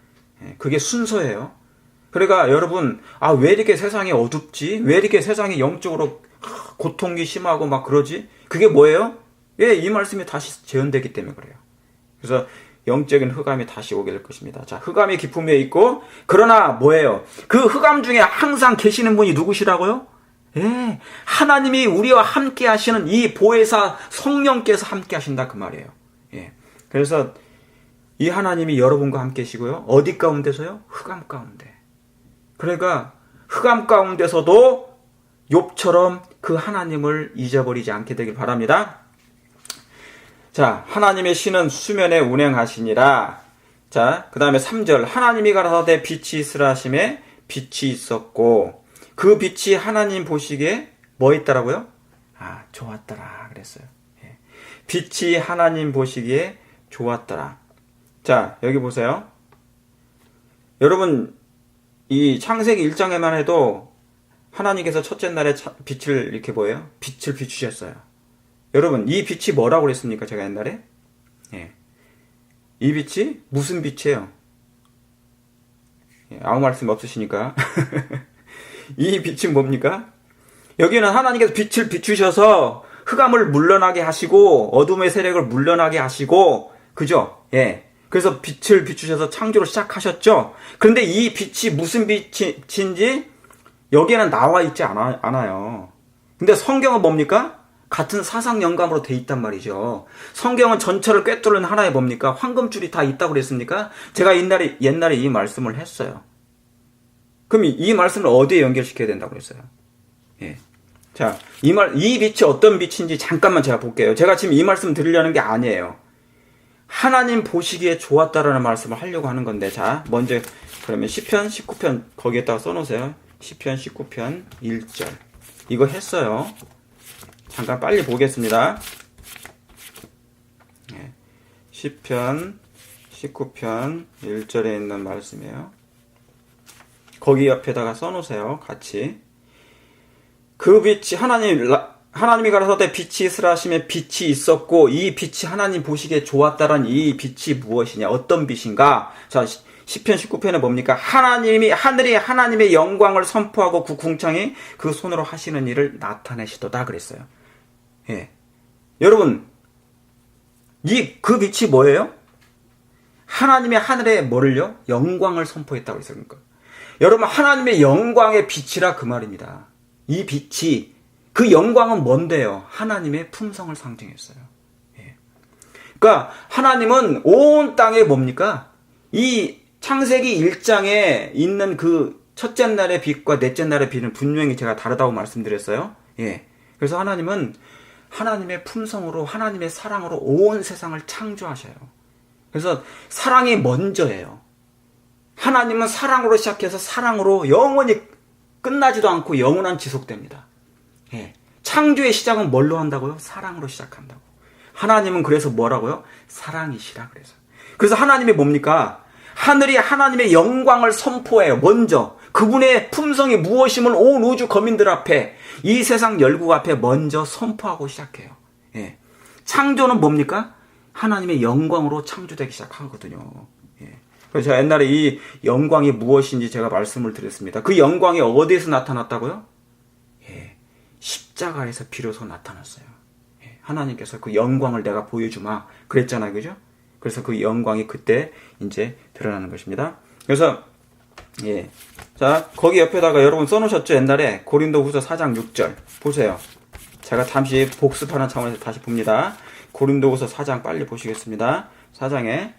그게 순서예요. 그러니까 여러분, 왜 이렇게 세상이 어둡지? 왜 이렇게 세상이 영적으로 고통이 심하고 막 그러지? 그게 뭐예요? 이 말씀이 다시 재현되기 때문에 그래요. 그래서 영적인 흑암이 다시 오게 될 것입니다. 자, 흑암이 깊음에 있고, 그러나 뭐예요? 그 흑암 중에 항상 계시는 분이 누구시라고요? 예, 하나님이 우리와 함께 하시는 이 보혜사 성령께서 함께 하신다 그 말이에요. 예, 그래서 이 하나님이 여러분과 함께 계시고요. 어디 가운데서요? 흑암 가운데. 그러니까 흑암 가운데서도 욥처럼 그 하나님을 잊어버리지 않게 되길 바랍니다. 자, 하나님의 신은 수면에 운행하시니라. 자, 그 다음에 3절. 하나님이 가라사대 빛이 있으라 하심에 빛이 있었고, 그 빛이 하나님 보시기에 뭐 있더라고요? 아, 좋았더라 그랬어요. 예. 빛이 하나님 보시기에 좋았더라. 자, 여기 보세요. 여러분, 이 창세기 1장에만 해도 하나님께서 첫째 날에 빛을 이렇게 뭐예요? 빛을 비추셨어요. 여러분, 이 빛이 뭐라고 그랬습니까? 제가 옛날에? 예. 이 빛이 무슨 빛이에요? 예, 아무 말씀 없으시니까. 이 빛이 뭡니까? 여기는 하나님께서 빛을 비추셔서 흑암을 물러나게 하시고 어둠의 세력을 물러나게 하시고, 그죠? 예. 그래서 빛을 비추셔서 창조를 시작하셨죠. 그런데 이 빛이 무슨 빛인지 여기에는 나와 있지 않아요. 근데 성경은 뭡니까? 같은 사상 영감으로 돼 있단 말이죠. 성경은 전체를 꿰뚫는 하나의 뭡니까? 황금줄이 다 있다고 그랬습니까? 제가 옛날에 이 말씀을 했어요. 그럼 이 말씀을 어디에 연결시켜야 된다고 그랬어요? 예. 자, 이 빛이 어떤 빛인지 잠깐만 제가 볼게요. 제가 지금 이 말씀 드리려는 게 아니에요. 하나님 보시기에 좋았다라는 말씀을 하려고 하는 건데, 자, 먼저 그러면 시편 19편 거기에다가 써놓으세요. 시편 19편 1절. 이거 했어요. 잠깐 빨리 보겠습니다. 네. 시편 19편 1절에 있는 말씀이에요. 거기 옆에다가 써놓으세요. 같이. 그 빛이 하나님이 가라사대 빛이 있으라 하시면 빛이 있었고, 이 빛이 하나님 보시기에 좋았다란 이 빛이 무엇이냐? 어떤 빛인가? 자, 시편 19편에 뭡니까? 하늘이 하나님의 영광을 선포하고 그 궁창이 그 손으로 하시는 일을 나타내시도다 그랬어요. 예. 여러분, 그 빛이 뭐예요? 하나님의 하늘에 뭐를요? 영광을 선포했다고 했어요. 그러니까. 여러분, 하나님의 영광의 빛이라 그 말입니다. 이 빛이, 그 영광은 뭔데요? 하나님의 품성을 상징했어요. 예. 그러니까 하나님은 온 땅에 뭡니까? 이 창세기 1장에 있는 그 첫째 날의 빛과 넷째 날의 빛은 분명히 제가 다르다고 말씀드렸어요. 예. 그래서 하나님은 하나님의 품성으로, 하나님의 사랑으로 온 세상을 창조하셔요. 그래서 사랑이 먼저예요. 하나님은 사랑으로 시작해서 사랑으로 영원히 끝나지도 않고 영원한 지속됩니다. 예. 창조의 시작은 뭘로 한다고요? 사랑으로 시작한다고. 하나님은 그래서 뭐라고요? 사랑이시라 그래서. 그래서 하나님이 뭡니까? 하늘이 하나님의 영광을 선포해요. 먼저 그분의 품성이 무엇임을 온 우주 거민들 앞에, 이 세상 열국 앞에 먼저 선포하고 시작해요. 예. 창조는 뭡니까? 하나님의 영광으로 창조되기 시작하거든요. 예. 그래서 제가 옛날에 이 영광이 무엇인지 제가 말씀을 드렸습니다. 그 영광이 어디에서 나타났다고요? 예. 십자가에서 비로소 나타났어요. 예. 하나님께서 그 영광을 내가 보여주마 그랬잖아요. 그죠? 그래서 그 영광이 그때 이제 드러나는 것입니다. 그래서 예. 자, 거기 옆에다가 여러분 써놓으셨죠? 옛날에 고린도후서 4장 6절 보세요. 제가 잠시 복습하는 차원에서 다시 봅니다. 고린도후서 4장 빨리 보시겠습니다. 4장에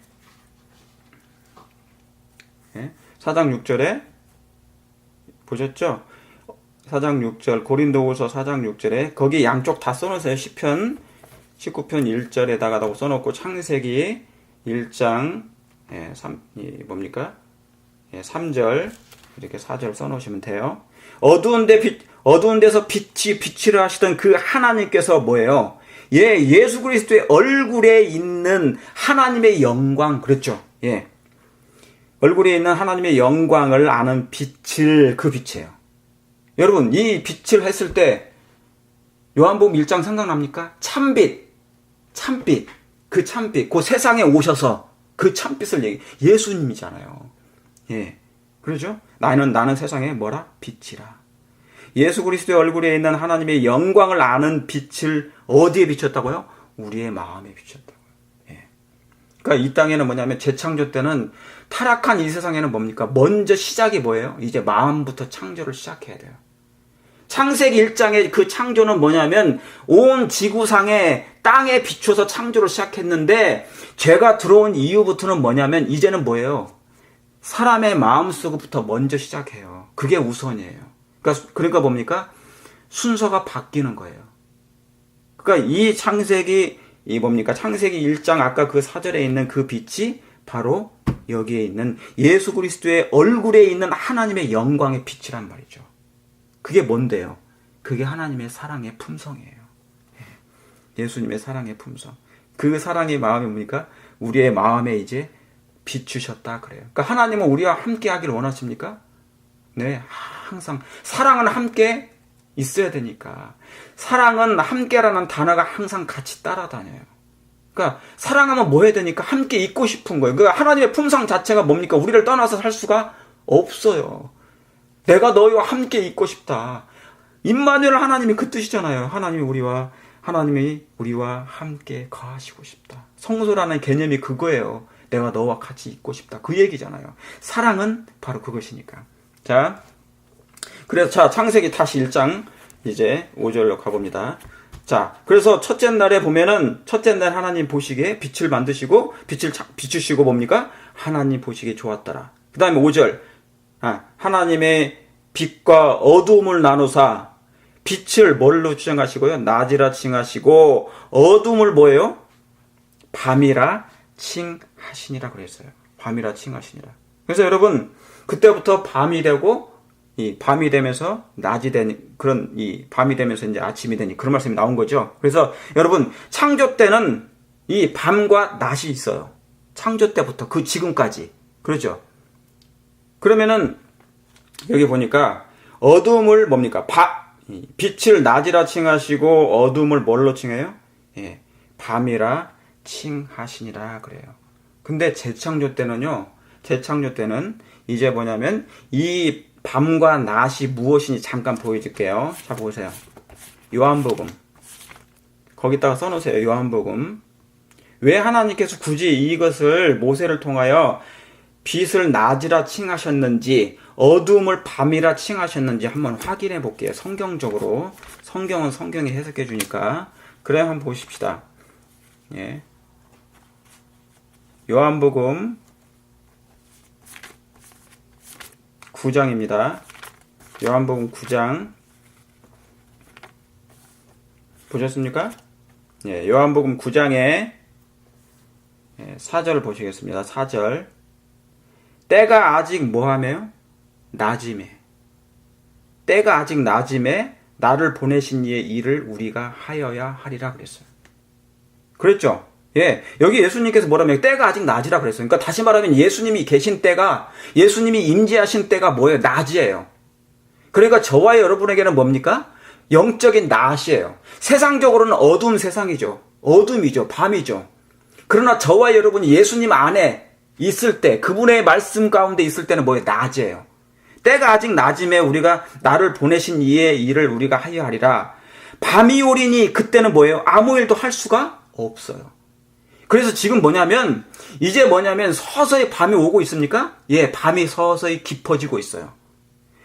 예. 4장 6절에 보셨죠? 4장 6절 고린도후서 4장 6절에 거기 양쪽 다 써놓으세요. 시편 19편 1절에다가 써놓고 창세기 1장 예, 3절 이렇게 4절 써놓으시면 돼요. 어두운 데서 빛이라 하시던 그 하나님께서 뭐예요? 예, 예수 그리스도의 얼굴에 있는 하나님의 영광, 그랬죠? 예. 얼굴에 있는 하나님의 영광을 아는 빛을, 그 빛이에요. 여러분, 이 빛을 했을 때 요한복음 1장 생각납니까? 참빛, 그 참빛, 그 세상에 오셔서 그 참빛을 예수님이잖아요. 예. 그러죠? 나는 세상에 뭐라? 빛이라. 예수 그리스도의 얼굴에 있는 하나님의 영광을 아는 빛을 어디에 비쳤다고요? 우리의 마음에 비쳤다고요. 예. 그러니까 이 땅에는 뭐냐면 재창조 때는 타락한 이 세상에는 뭡니까? 먼저 시작이 뭐예요? 이제 마음부터 창조를 시작해야 돼요. 창세기 1장의 그 창조는 뭐냐면 온 지구상에 땅에 비춰서 창조를 시작했는데 죄가 들어온 이후부터는 뭐냐면 이제는 뭐예요? 사람의 마음속부터 먼저 시작해요. 그게 우선이에요. 그러니까 뭡니까? 순서가 바뀌는 거예요. 그러니까 이 창세기 창세기 1장 아까 그 4절에 있는 그 빛이 바로 여기에 있는 예수 그리스도의 얼굴에 있는 하나님의 영광의 빛이란 말이죠. 그게 뭔데요? 그게 하나님의 사랑의 품성이에요. 예수님의 사랑의 품성. 그 사랑의 마음이 뭡니까? 우리의 마음에 이제 비추셨다 그래요. 그러니까 하나님은 우리와 함께 하기를 원하십니까? 네, 항상. 사랑은 함께 있어야 되니까. 사랑은 함께라는 단어가 항상 같이 따라다녀요. 그러니까 사랑하면 뭐 해야 되니까 함께 있고 싶은 거예요. 그러니까 하나님의 품성 자체가 뭡니까? 우리를 떠나서 살 수가 없어요. 내가 너희와 함께 있고 싶다. 임마누엘 하나님이 그 뜻이잖아요. 하나님이 우리와 함께 거하시고 싶다. 성소라는 개념이 그거예요. 내가 너와 같이 있고 싶다. 그 얘기잖아요. 사랑은 바로 그것이니까. 자, 그래서 창세기 다시 1장 이제 5절로 가봅니다. 자, 그래서 첫째 날에 보면은 첫째 날 하나님 보시기에 빛을 만드시고 빛을 비추시고 뭡니까? 하나님 보시기에 좋았더라. 그 다음에 5절 하나님의 빛과 어두움을 나누사 빛을 뭘로 주장하시고요? 낮이라 칭하시고 어두움을 뭐예요? 밤이라 칭하시니라 그랬어요. 밤이라 칭하시니라. 그래서 여러분 그때부터 밤이 되고 이 밤이 되면서 낮이 되는 그런 이 밤이 되면서 이제 아침이 되니 그런 말씀이 나온 거죠. 그래서 여러분 창조 때는 이 밤과 낮이 있어요. 창조 때부터 그 지금까지. 그렇죠? 그러면은 여기 보니까 어둠을 뭡니까? 빛을 낮이라 칭하시고 어둠을 뭘로 칭해요? 예, 밤이라 칭하시니라 그래요. 근데 재창조 때는 이제 뭐냐면 이 밤과 낮이 무엇인지 잠깐 보여줄게요. 자, 보세요. 요한복음. 거기다가 써놓으세요. 요한복음. 왜 하나님께서 굳이 이것을 모세를 통하여 빛을 낮이라 칭하셨는지 어두움을 밤이라 칭하셨는지 한번 확인해 볼게요. 성경적으로. 성경은 성경이 해석해 주니까. 그래 한번 보십시다. 예. 요한복음 9장입니다. 요한복음 9장 보셨습니까? 예, 요한복음 9장에 4절 보시겠습니다. 4절. 때가 아직 뭐하며요? 낮임에. 때가 아직 낮임에 나를 보내신 이의 일을 우리가 하여야 하리라 그랬어요. 그랬죠? 예, 여기 예수님께서 뭐라면 때가 아직 낮이라 그랬어요. 그러니까 다시 말하면 예수님이 계신 때가, 예수님이 임재하신 때가 뭐예요? 낮이에요. 그러니까 저와 여러분에게는 뭡니까? 영적인 낮이에요. 세상적으로는 어두운 세상이죠. 어둠이죠. 밤이죠. 그러나 저와 여러분이 예수님 안에 있을 때, 그분의 말씀 가운데 있을 때는 뭐예요? 낮이에요. 때가 아직 낮임에 우리가 나를 보내신 이의 일을 우리가 하여 하리라. 밤이 오리니 그때는 뭐예요? 아무 일도 할 수가 없어요. 그래서 지금 이제 서서히 밤이 오고 있습니까? 예, 밤이 서서히 깊어지고 있어요.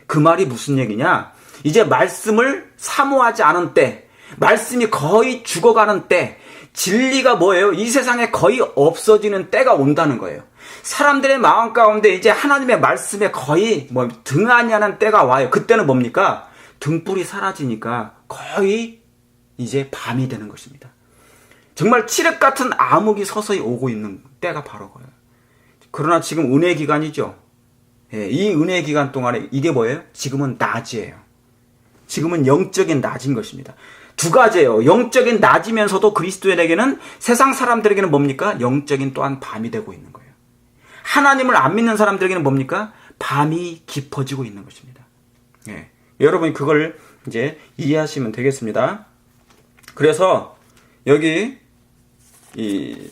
그 말이 무슨 얘기냐? 이제 말씀을 사모하지 않은 때, 말씀이 거의 죽어가는 때, 진리가 뭐예요? 이 세상에 거의 없어지는 때가 온다는 거예요. 사람들의 마음 가운데 이제 하나님의 말씀에 거의 등한히 하는 때가 와요. 그때는 뭡니까? 등불이 사라지니까 거의 이제 밤이 되는 것입니다. 정말 칠흑 같은 암흑이 서서히 오고 있는 때가 바로 거예요. 그러나 지금 은혜 기간이죠. 예, 이 은혜 기간 동안에 이게 뭐예요? 지금은 낮이에요. 지금은 영적인 낮인 것입니다. 두 가지예요. 영적인 낮이면서도 그리스도인에게는 세상 사람들에게는 뭡니까? 영적인 또한 밤이 되고 있는 거예요. 하나님을 안 믿는 사람들에게는 뭡니까? 밤이 깊어지고 있는 것입니다. 예, 여러분이 그걸 이제 이해하시면 되겠습니다. 그래서 여기 이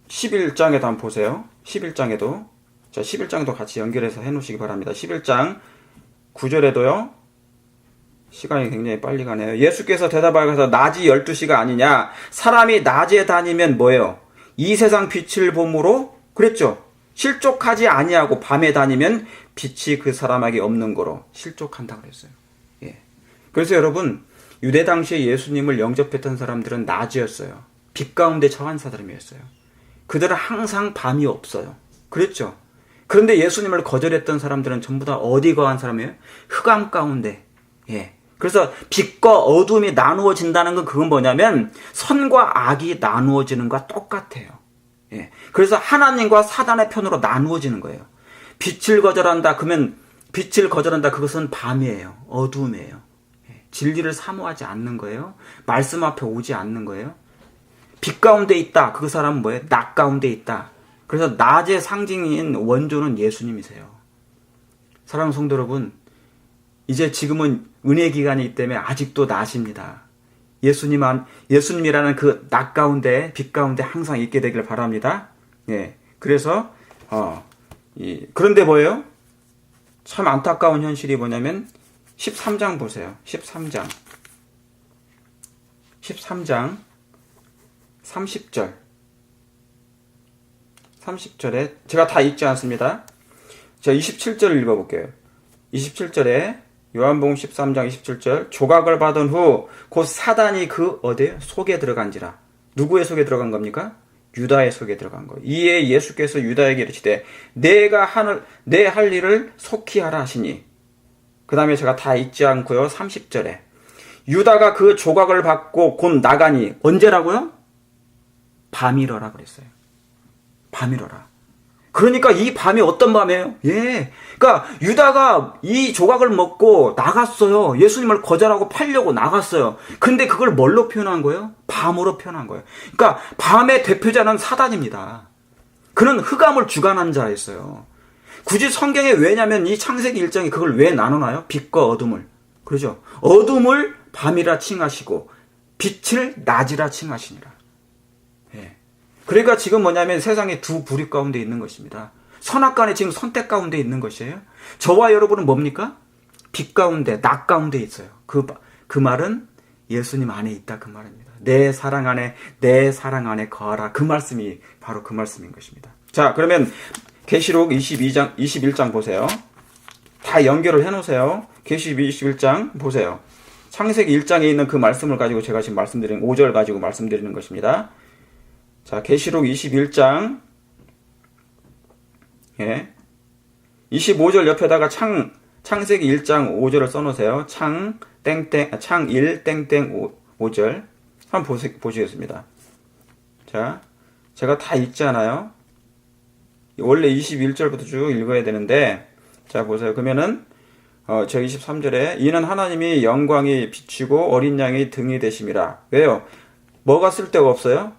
11장에도 한번 보세요. 11장에도 자 11장도 같이 연결해서 해놓으시기 바랍니다. 11장 9절에도요. 시간이 굉장히 빨리 가네요. 예수께서 대답하여서 낮이 12시가 아니냐? 사람이 낮에 다니면 뭐예요? 이 세상 빛을 봄으로 그랬죠. 실족하지 아니하고 밤에 다니면 빛이 그 사람에게 없는 거로 실족한다 그랬어요. 예. 그래서 여러분, 유대 당시에 예수님을 영접했던 사람들은 낮이었어요. 빛 가운데 처한 사람이었어요. 그들은 항상 밤이 없어요. 그랬죠. 그런데 예수님을 거절했던 사람들은 전부 다 어디 거한 사람이에요? 흑암 가운데. 예. 그래서 빛과 어둠이 나누어진다는 건 그건 뭐냐면 선과 악이 나누어지는 것과 똑같아요. 예. 그래서 하나님과 사단의 편으로 나누어지는 거예요. 빛을 거절한다 그러면 빛을 거절한다 그것은 밤이에요. 어둠이에요. 예. 진리를 사모하지 않는 거예요. 말씀 앞에 오지 않는 거예요. 빛 가운데 있다. 그 사람은 뭐예요? 낮 가운데 있다. 그래서 낮의 상징인 원조는 예수님이세요. 사랑하는 성도 여러분, 이제 지금은 은혜 기간이기 때문에 아직도 낮입니다. 예수님이라는 그 낮 가운데, 빛 가운데 항상 있게 되길 바랍니다. 예. 그래서, 그런데 뭐예요? 참 안타까운 현실이 뭐냐면, 13장 보세요. 13장 30절. 30절에, 제가 다 읽지 않습니다. 제가 27절을 읽어볼게요. 27절에, 요한복음 13장 27절, 조각을 받은 후 곧 사단이 그 어디에 속에 들어간지라. 누구의 속에 들어간 겁니까? 유다의 속에 들어간 거예요. 이에 예수께서 유다에게 이르시되 내 할 일을 속히 하라 하시니. 그 다음에 제가 다 읽지 않고요. 30절에 유다가 그 조각을 받고 곧 나가니. 언제라고요? 밤이러라 그랬어요. 밤이러라. 그러니까 이 밤이 어떤 밤이에요? 예. 그러니까 유다가 이 조각을 먹고 나갔어요. 예수님을 거절하고 팔려고 나갔어요. 근데 그걸 뭘로 표현한 거예요? 밤으로 표현한 거예요. 그러니까 밤의 대표자는 사단입니다. 그는 흑암을 주관한 자였어요. 굳이 성경에 왜냐면 이 창세기 1장에 그걸 왜 나누나요? 빛과 어둠을. 그렇죠? 어둠을 밤이라 칭하시고 빛을 낮이라 칭하시니라. 예. 그러니까 지금 뭐냐면 세상에 두 부류 가운데 있는 것입니다. 선악간에 지금 선택 가운데 있는 것이에요. 저와 여러분은 뭡니까? 빛 가운데, 낮 가운데 있어요. 그 말은 예수님 안에 있다 그 말입니다. 내 사랑 안에 거하라. 그 말씀이 바로 그 말씀인 것입니다. 자, 그러면 계시록 21장 보세요. 다 연결을 해놓으세요. 계시록 21장 보세요. 창세기 1장에 있는 그 말씀을 가지고 제가 지금 말씀드리는 5절 가지고 말씀드리는 것입니다. 자, 계시록 21장 25절 옆에다가 창세기 1장 5절을 써놓으세요. 창 1 5절 한번 보시겠습니다. 자, 제가 다 읽지 않아요. 원래 21절부터 쭉 읽어야 되는데, 자 보세요. 그러면은 저 23절에 이는 하나님이 영광이 비치고 어린 양이 등이 되심이라. 왜요? 뭐가 쓸데가 없어요?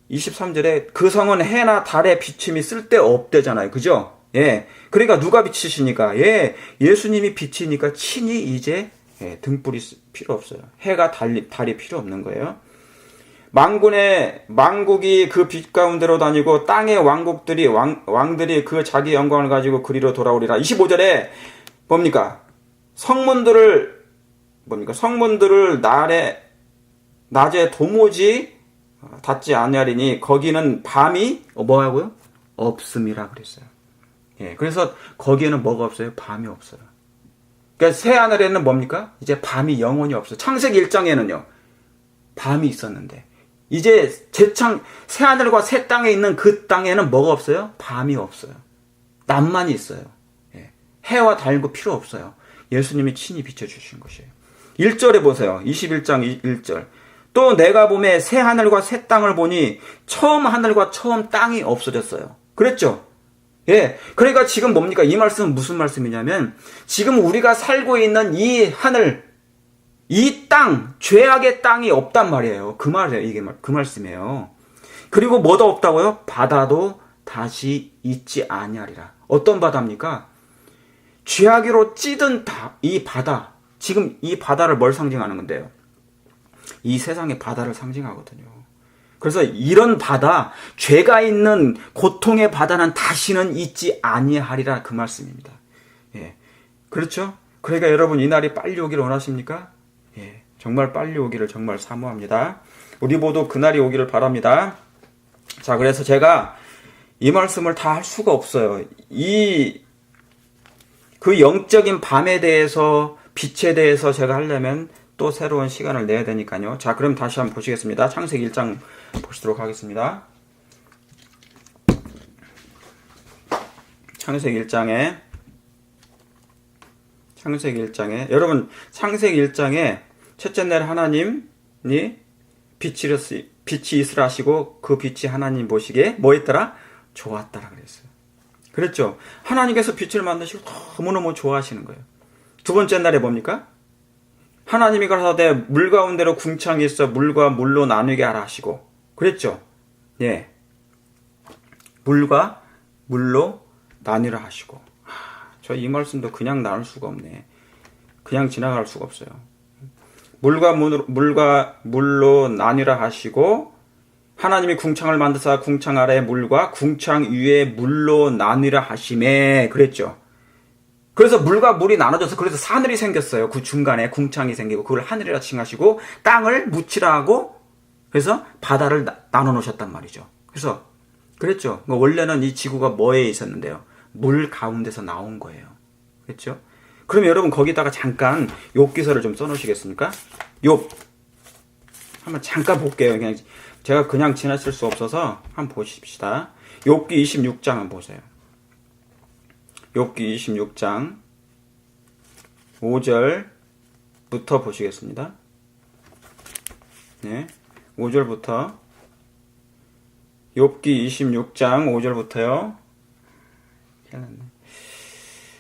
23절에 그 성은 해나 달의 비침이 쓸데없대잖아요. 그죠? 예. 그러니까 누가 비치시니까? 예. 예수님이 비치니까 친히 이제 등불이 필요 없어요. 해가 달이 필요 없는 거예요. 만국이 그 빛 가운데로 다니고 땅의 왕들이 그 자기 영광을 가지고 그리로 돌아오리라. 25절에 뭡니까? 성문들을 낮에 도무지 닿지 아니하리니 거기는 밤이 뭐하고요? 없음이라 그랬어요. 예, 그래서 거기에는 뭐가 없어요? 밤이 없어요. 그러니까 새 하늘에는 뭡니까? 이제 밤이 영원히 없어요. 창세기 1장에는요. 밤이 있었는데 이제 새 하늘과 새 땅에 있는 그 땅에는 뭐가 없어요? 밤이 없어요. 낮만 있어요. 예, 해와 달도 필요 없어요. 예수님이 친히 비춰주신 것이에요. 1절에 보세요. 21장 1절. 또 내가 보매 새 하늘과 새 땅을 보니 처음 하늘과 처음 땅이 없어졌어요. 그랬죠? 예. 그러니까 지금 뭡니까? 이 말씀은 무슨 말씀이냐면 지금 우리가 살고 있는 이 하늘, 이 땅, 죄악의 땅이 없단 말이에요. 그 말이에요. 이게 그 말씀이에요. 그리고 뭐도 없다고요? 바다도 다시 있지 아니하리라. 어떤 바다입니까? 죄악으로 찌든 이 바다. 지금 이 바다를 뭘 상징하는 건데요? 이 세상의 바다를 상징하거든요. 그래서 이런 바다, 죄가 있는 고통의 바다는 다시는 있지 아니하리라 그 말씀입니다. 예, 그렇죠? 그러니까 여러분 이 날이 빨리 오기를 원하십니까? 예, 정말 빨리 오기를 정말 사모합니다. 우리 모두 그날이 오기를 바랍니다. 자, 그래서 제가 이 말씀을 다 할 수가 없어요. 그 영적인 밤에 대해서, 빛에 대해서 제가 하려면 또 새로운 시간을 내야 되니까요. 자, 그럼 다시 한번 보시겠습니다. 창세기 1장 보시도록 하겠습니다. 창세기 1장에 여러분, 창세기 1장에 첫째 날 하나님이 빛이 있으라 하시고 그 빛이 하나님 보시기에 뭐 했더라? 좋았더라 그랬어요. 그랬죠? 하나님께서 빛을 만드시고 너무너무 좋아하시는 거예요. 두 번째 날에 뭡니까? 하나님이 가라사대 물 가운데로 궁창이 있어 물과 물로 나누게 하라 하시고 그랬죠? 예. 물과 물로 나누라 하시고. 저 이 말씀도 그냥 나눌 수가 없네. 그냥 지나갈 수가 없어요. 물과 물로 나뉘라 하시고 하나님이 궁창을 만드사 궁창 아래에 물과 궁창 위에 물로 나뉘라 하시매 그랬죠. 그래서 물과 물이 나눠져서 그래서 사늘이 생겼어요. 그 중간에 궁창이 생기고 그걸 하늘이라 칭하시고 땅을 묻히라 하고 그래서 바다를 나눠 놓으셨단 말이죠. 그래서 그랬죠. 원래는 이 지구가 뭐에 있었는데요? 물 가운데서 나온 거예요. 그렇죠? 그럼 여러분 거기다가 잠깐 욥기서를 좀 써놓으시겠습니까? 욥 한번 잠깐 볼게요. 그냥 제가 그냥 지나칠 수 없어서 한번 보십시다. 욥기 26장 한번 보세요. 욥기 26장 5절부터 보시겠습니다. 네, 5절부터 욥기 26장 5절부터요.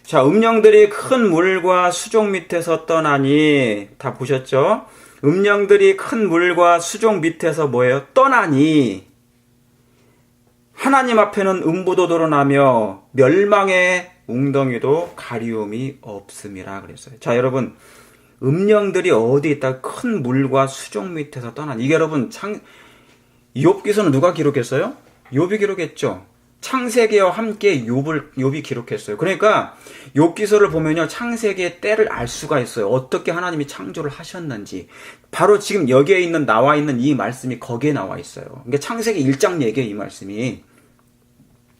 자, 음령들이 큰 물과 수족 밑에서 떠나니 다 보셨죠? 음령들이 큰 물과 수족 밑에서 뭐예요? 떠나니 하나님 앞에는 음부도 드러나며 멸망의 웅덩이도 가리움이 없음이라 그랬어요. 자, 여러분 음령들이 어디 있다? 큰 물과 수족 밑에서 떠나니 이게 여러분 욥기서는 누가 기록했어요? 욥이 기록했죠. 창세기와 함께 욥이 기록했어요. 그러니까 욥기서를 보면요, 창세기의 때를 알 수가 있어요. 어떻게 하나님이 창조를 하셨는지. 바로 지금 여기에 나와 있는 이 말씀이 거기에 나와 있어요. 그러니까 창세기 1장 얘기예요, 이 말씀이.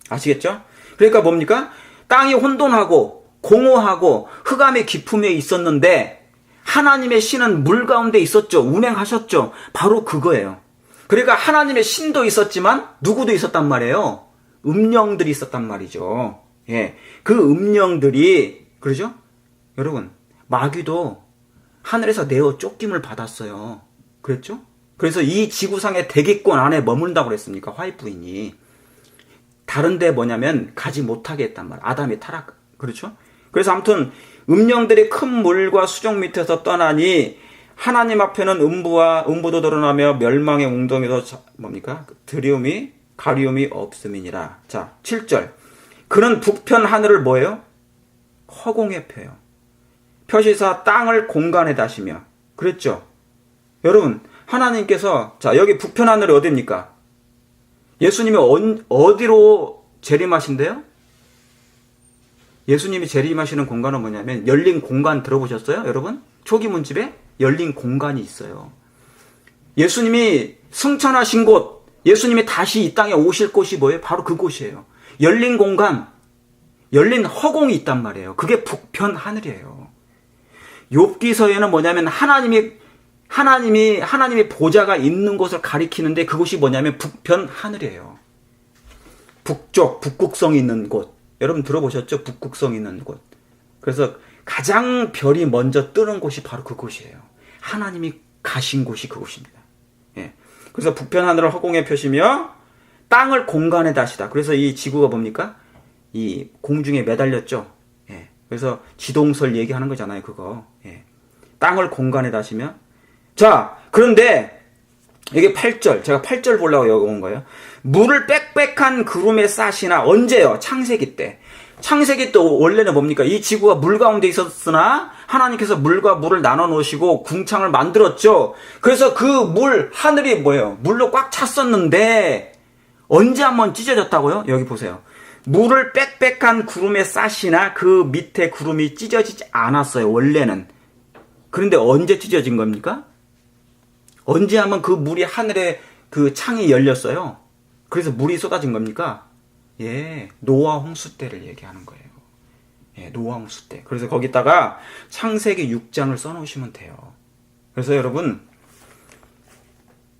아시겠죠? 그러니까 뭡니까? 땅이 혼돈하고 공허하고 흑암의 깊음에 있었는데 하나님의 신은 물 가운데 있었죠. 운행하셨죠. 바로 그거예요. 그러니까 하나님의 신도 있었지만 누구도 있었단 말이에요. 음령들이 있었단 말이죠. 예. 그 음령들이, 그러죠? 여러분, 마귀도 하늘에서 내어 쫓김을 받았어요. 그랬죠? 그래서 이 지구상의 대기권 안에 머문다고 그랬습니까? 화해 부인이. 다른데 뭐냐면 가지 못하게 했단 말이에요. 아담이 타락, 그렇죠? 그래서 아무튼 음령들이 큰 물과 수족 밑에서 떠나니 하나님 앞에는 음부도 드러나며 멸망의 웅덩이도 뭡니까? 가리움이 없음이니라. 자, 7절. 그는 북편 하늘을 뭐예요? 허공에 펴요. 펴시사 땅을 공간에 다시며. 그랬죠? 여러분, 하나님께서, 자, 여기 북편 하늘이 어디입니까? 예수님이 어디로 재림하신대요? 예수님이 재림하시는 공간은 뭐냐면 열린 공간 들어보셨어요? 여러분? 초기문집에 열린 공간이 있어요. 예수님이 승천하신 곳, 예수님이 다시 이 땅에 오실 곳이 뭐예요? 바로 그곳이에요. 열린 공간, 열린 허공이 있단 말이에요. 그게 북편 하늘이에요. 욥기서에는 뭐냐면 하나님의 보좌가 있는 곳을 가리키는데 그곳이 뭐냐면 북편 하늘이에요. 북쪽, 북극성이 있는 곳. 여러분 들어보셨죠? 북극성 있는 곳. 그래서 가장 별이 먼저 뜨는 곳이 바로 그곳이에요. 하나님이 가신 곳이 그곳입니다. 예. 그래서 북편 하늘을 허공에 펴시며 땅을 공간에 다시다. 그래서 이 지구가 뭡니까? 이 공중에 매달렸죠. 예. 그래서 지동설 얘기하는 거잖아요, 그거. 예. 땅을 공간에 다시며. 자, 그런데 이게 8절. 제가 8절 보려고 여기 온 거예요. 물을 빽빽한 구름에 싸시나. 언제요? 창세기 때. 창세기 때 원래는 뭡니까? 이 지구가 물 가운데 있었으나 하나님께서 물과 물을 나눠 놓으시고 궁창을 만들었죠. 그래서 그 하늘이 뭐예요? 물로 꽉 찼었는데 언제 한번 찢어졌다고요? 여기 보세요. 물을 빽빽한 구름에 싸시나 그 밑에 구름이 찢어지지 않았어요. 원래는. 그런데 언제 찢어진 겁니까? 언제 한번 그 물이 하늘에 그 창이 열렸어요? 그래서 물이 쏟아진 겁니까? 예, 노아 홍수 때를 얘기하는 거예요. 예, 노아 홍수 때. 그래서 거기다가 창세기 6장을 써놓으시면 돼요. 그래서 여러분,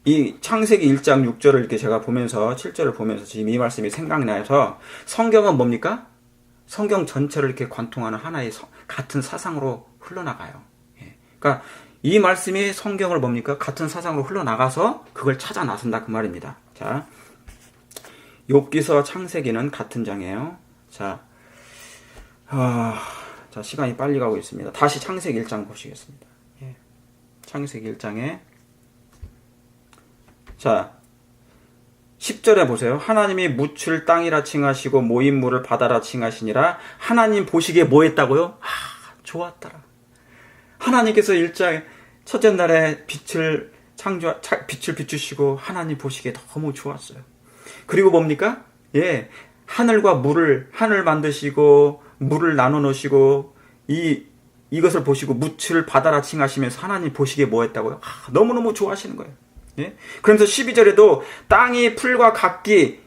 이 창세기 1장 6절을 이렇게 제가 보면서 7절을 보면서 지금 이 말씀이 생각나서 성경은 뭡니까? 성경 전체를 이렇게 관통하는 하나의 같은 사상으로 흘러나가요. 예. 그러니까 이 말씀이 성경을 뭡니까? 같은 사상으로 흘러나가서 그걸 찾아 나선다 그 말입니다. 자, 욥기서 창세기는 같은 장이에요. 자, 시간이 빨리 가고 있습니다. 다시 창세기 1장 보시겠습니다. 예. 창세기 1장에 자 10절에 보세요. 하나님이 묻을 땅이라 칭하시고 모인 물을 바다라 칭하시니라. 하나님 보시기에 뭐 했다고요? 좋았더라. 하나님께서 1장 첫째 날에 빛을 비추시고 하나님 보시기에 너무 좋았어요. 그리고 뭡니까? 예, 하늘 만드시고 물을 나눠 놓으시고 이것을 보시고 묻을 바다라 칭하시면서 하나님 보시기에 뭐 했다고요? 너무너무 좋아하시는 거예요. 예? 그러면서 12절에도 땅이 풀과 각기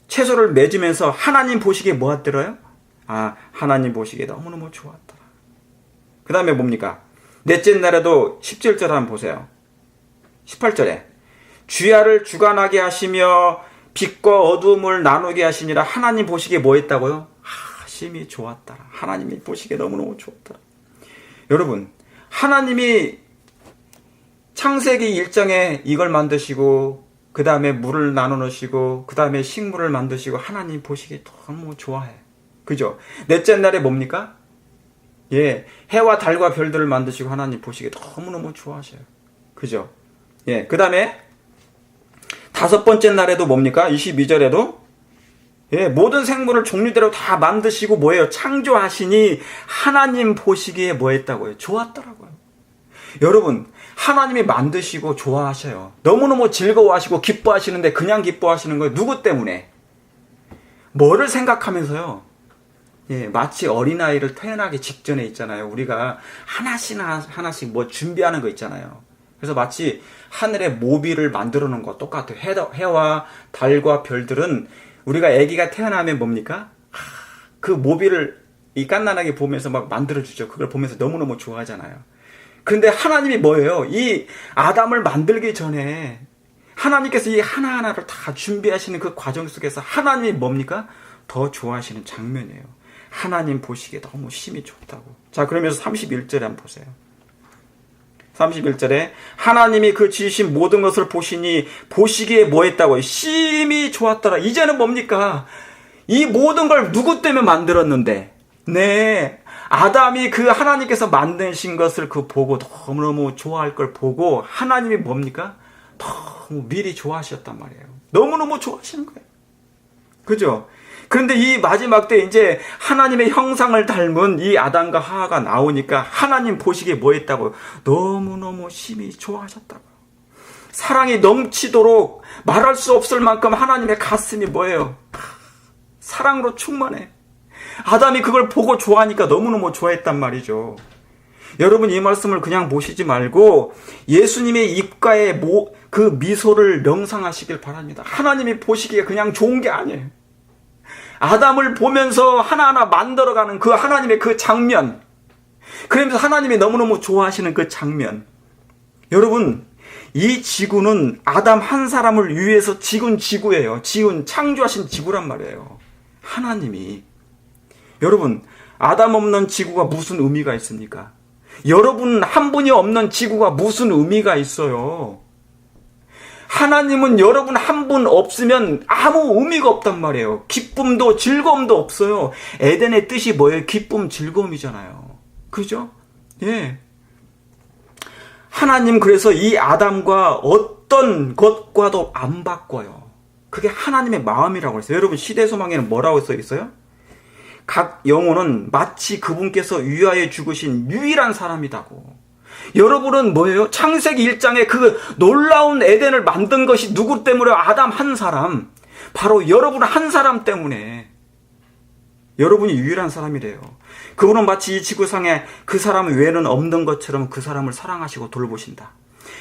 채소를 맺으면서 하나님 보시기에 뭐 했더라요? 하나님 보시기에 너무너무 좋았더라. 그 다음에 뭡니까? 넷째 날에도 17절 한번 보세요. 18절에 주야를 주관하게 하시며 빛과 어두움을 나누게 하시니라. 하나님 보시기에 뭐 했다고요? 심히 좋았더라. 하나님이 보시기에 너무너무 좋았더라. 여러분, 하나님이 창세기 1장에 이걸 만드시고 그 다음에 물을 나눠 놓으시고 그 다음에 식물을 만드시고 하나님 보시기에 너무 좋아해. 그죠? 넷째 날에 뭡니까? 예, 해와 달과 별들을 만드시고 하나님 보시기에 너무너무 좋아하셔요. 그죠? 예, 그 다음에 다섯 번째 날에도 뭡니까? 22절에도 예, 모든 생물을 종류대로 다 만드시고 뭐예요? 창조하시니 하나님 보시기에 뭐 했다고요? 좋았더라고요. 여러분, 하나님이 만드시고 좋아하셔요. 너무너무 즐거워하시고 기뻐하시는데 그냥 기뻐하시는 거예요. 누구 때문에? 뭐를 생각하면서요? 예, 마치 어린아이를 태어나기 직전에 있잖아요. 우리가 하나씩 뭐 준비하는 거 있잖아요. 그래서 마치 하늘에 모비를 만들어 놓은 거 똑같아요. 해와 달과 별들은 우리가 아기가 태어나면 뭡니까? 그 모비를 이 깐난하게 보면서 막 만들어주죠. 그걸 보면서 너무너무 좋아하잖아요. 그런데 하나님이 뭐예요? 이 아담을 만들기 전에 하나님께서 이 하나하나를 다 준비하시는 그 과정 속에서 하나님이 뭡니까? 더 좋아하시는 장면이에요. 하나님 보시기에 너무 심히 좋다고. 자, 그러면서 31절에 한번 보세요. 31절에 하나님이 그 지으신 모든 것을 보시니 보시기에 뭐 했다고요? 심히 좋았더라. 이제는 뭡니까? 이 모든 걸 누구 때문에 만들었는데? 네, 아담이 그 하나님께서 만드신 것을 보고 너무너무 좋아할 걸 보고 하나님이 뭡니까? 너무 미리 좋아하셨단 말이에요. 너무너무 좋아하시는 거예요. 그죠? 그런데 이 마지막 때 이제 하나님의 형상을 닮은 이 아담과 하와가 나오니까 하나님 보시기에 뭐 했다고요? 너무너무 심히 좋아하셨다고요. 사랑이 넘치도록 말할 수 없을 만큼 하나님의 가슴이 뭐예요? 사랑으로 충만해. 아담이 그걸 보고 좋아하니까 너무너무 좋아했단 말이죠. 여러분, 이 말씀을 그냥 보시지 말고 예수님의 입가에 그 미소를 명상하시길 바랍니다. 하나님이 보시기에 그냥 좋은 게 아니에요. 아담을 보면서 하나하나 만들어가는 그 하나님의 그 장면, 그러면서 하나님이 너무너무 좋아하시는 그 장면. 여러분, 이 지구는 아담 한 사람을 위해서 지은 지구예요. 창조하신 지구란 말이에요. 하나님이. 여러분, 아담 없는 지구가 무슨 의미가 있습니까? 여러분 한 분이 없는 지구가 무슨 의미가 있어요? 하나님은 여러분 한 분 없으면 아무 의미가 없단 말이에요. 기쁨도 즐거움도 없어요. 에덴의 뜻이 뭐예요? 기쁨, 즐거움이잖아요. 그죠? 예. 하나님 그래서 이 아담과 어떤 것과도 안 바꿔요. 그게 하나님의 마음이라고 했어요. 여러분, 시대소망에는 뭐라고 써 있어요? 각 영혼은 마치 그분께서 위하여 죽으신 유일한 사람이라고. 여러분은 뭐예요? 창세기 1장에 그 놀라운 에덴을 만든 것이 누구 때문에요? 아담 한 사람. 바로 여러분 한 사람 때문에. 여러분이 유일한 사람이래요. 그분은 마치 이 지구상에 그 사람 외에는 없는 것처럼 그 사람을 사랑하시고 돌보신다.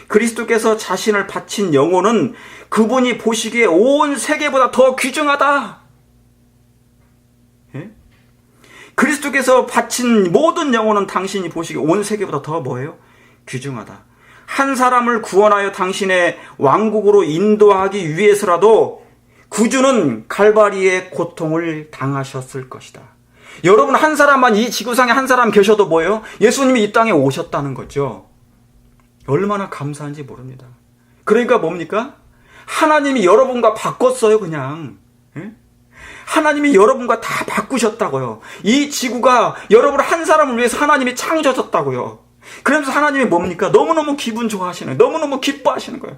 그리스도께서 자신을 바친 영혼은 그분이 보시기에 온 세계보다 더 귀중하다. 예? 그리스도께서 바친 모든 영혼은 당신이 보시기에 온 세계보다 더 뭐예요? 귀중하다. 한 사람을 구원하여 당신의 왕국으로 인도하기 위해서라도 구주는 갈바리의 고통을 당하셨을 것이다. 여러분, 한 사람만, 이 지구상에 한 사람 계셔도 뭐예요? 예수님이 이 땅에 오셨다는 거죠. 얼마나 감사한지 모릅니다. 그러니까 뭡니까? 하나님이 여러분과 바꿨어요, 그냥. 예? 하나님이 여러분과 다 바꾸셨다고요. 이 지구가 여러분 한 사람을 위해서 하나님이 창조하셨다고요. 그러면서 하나님이 뭡니까? 너무너무 기분 좋아하시는 거예요. 너무너무 기뻐하시는 거예요.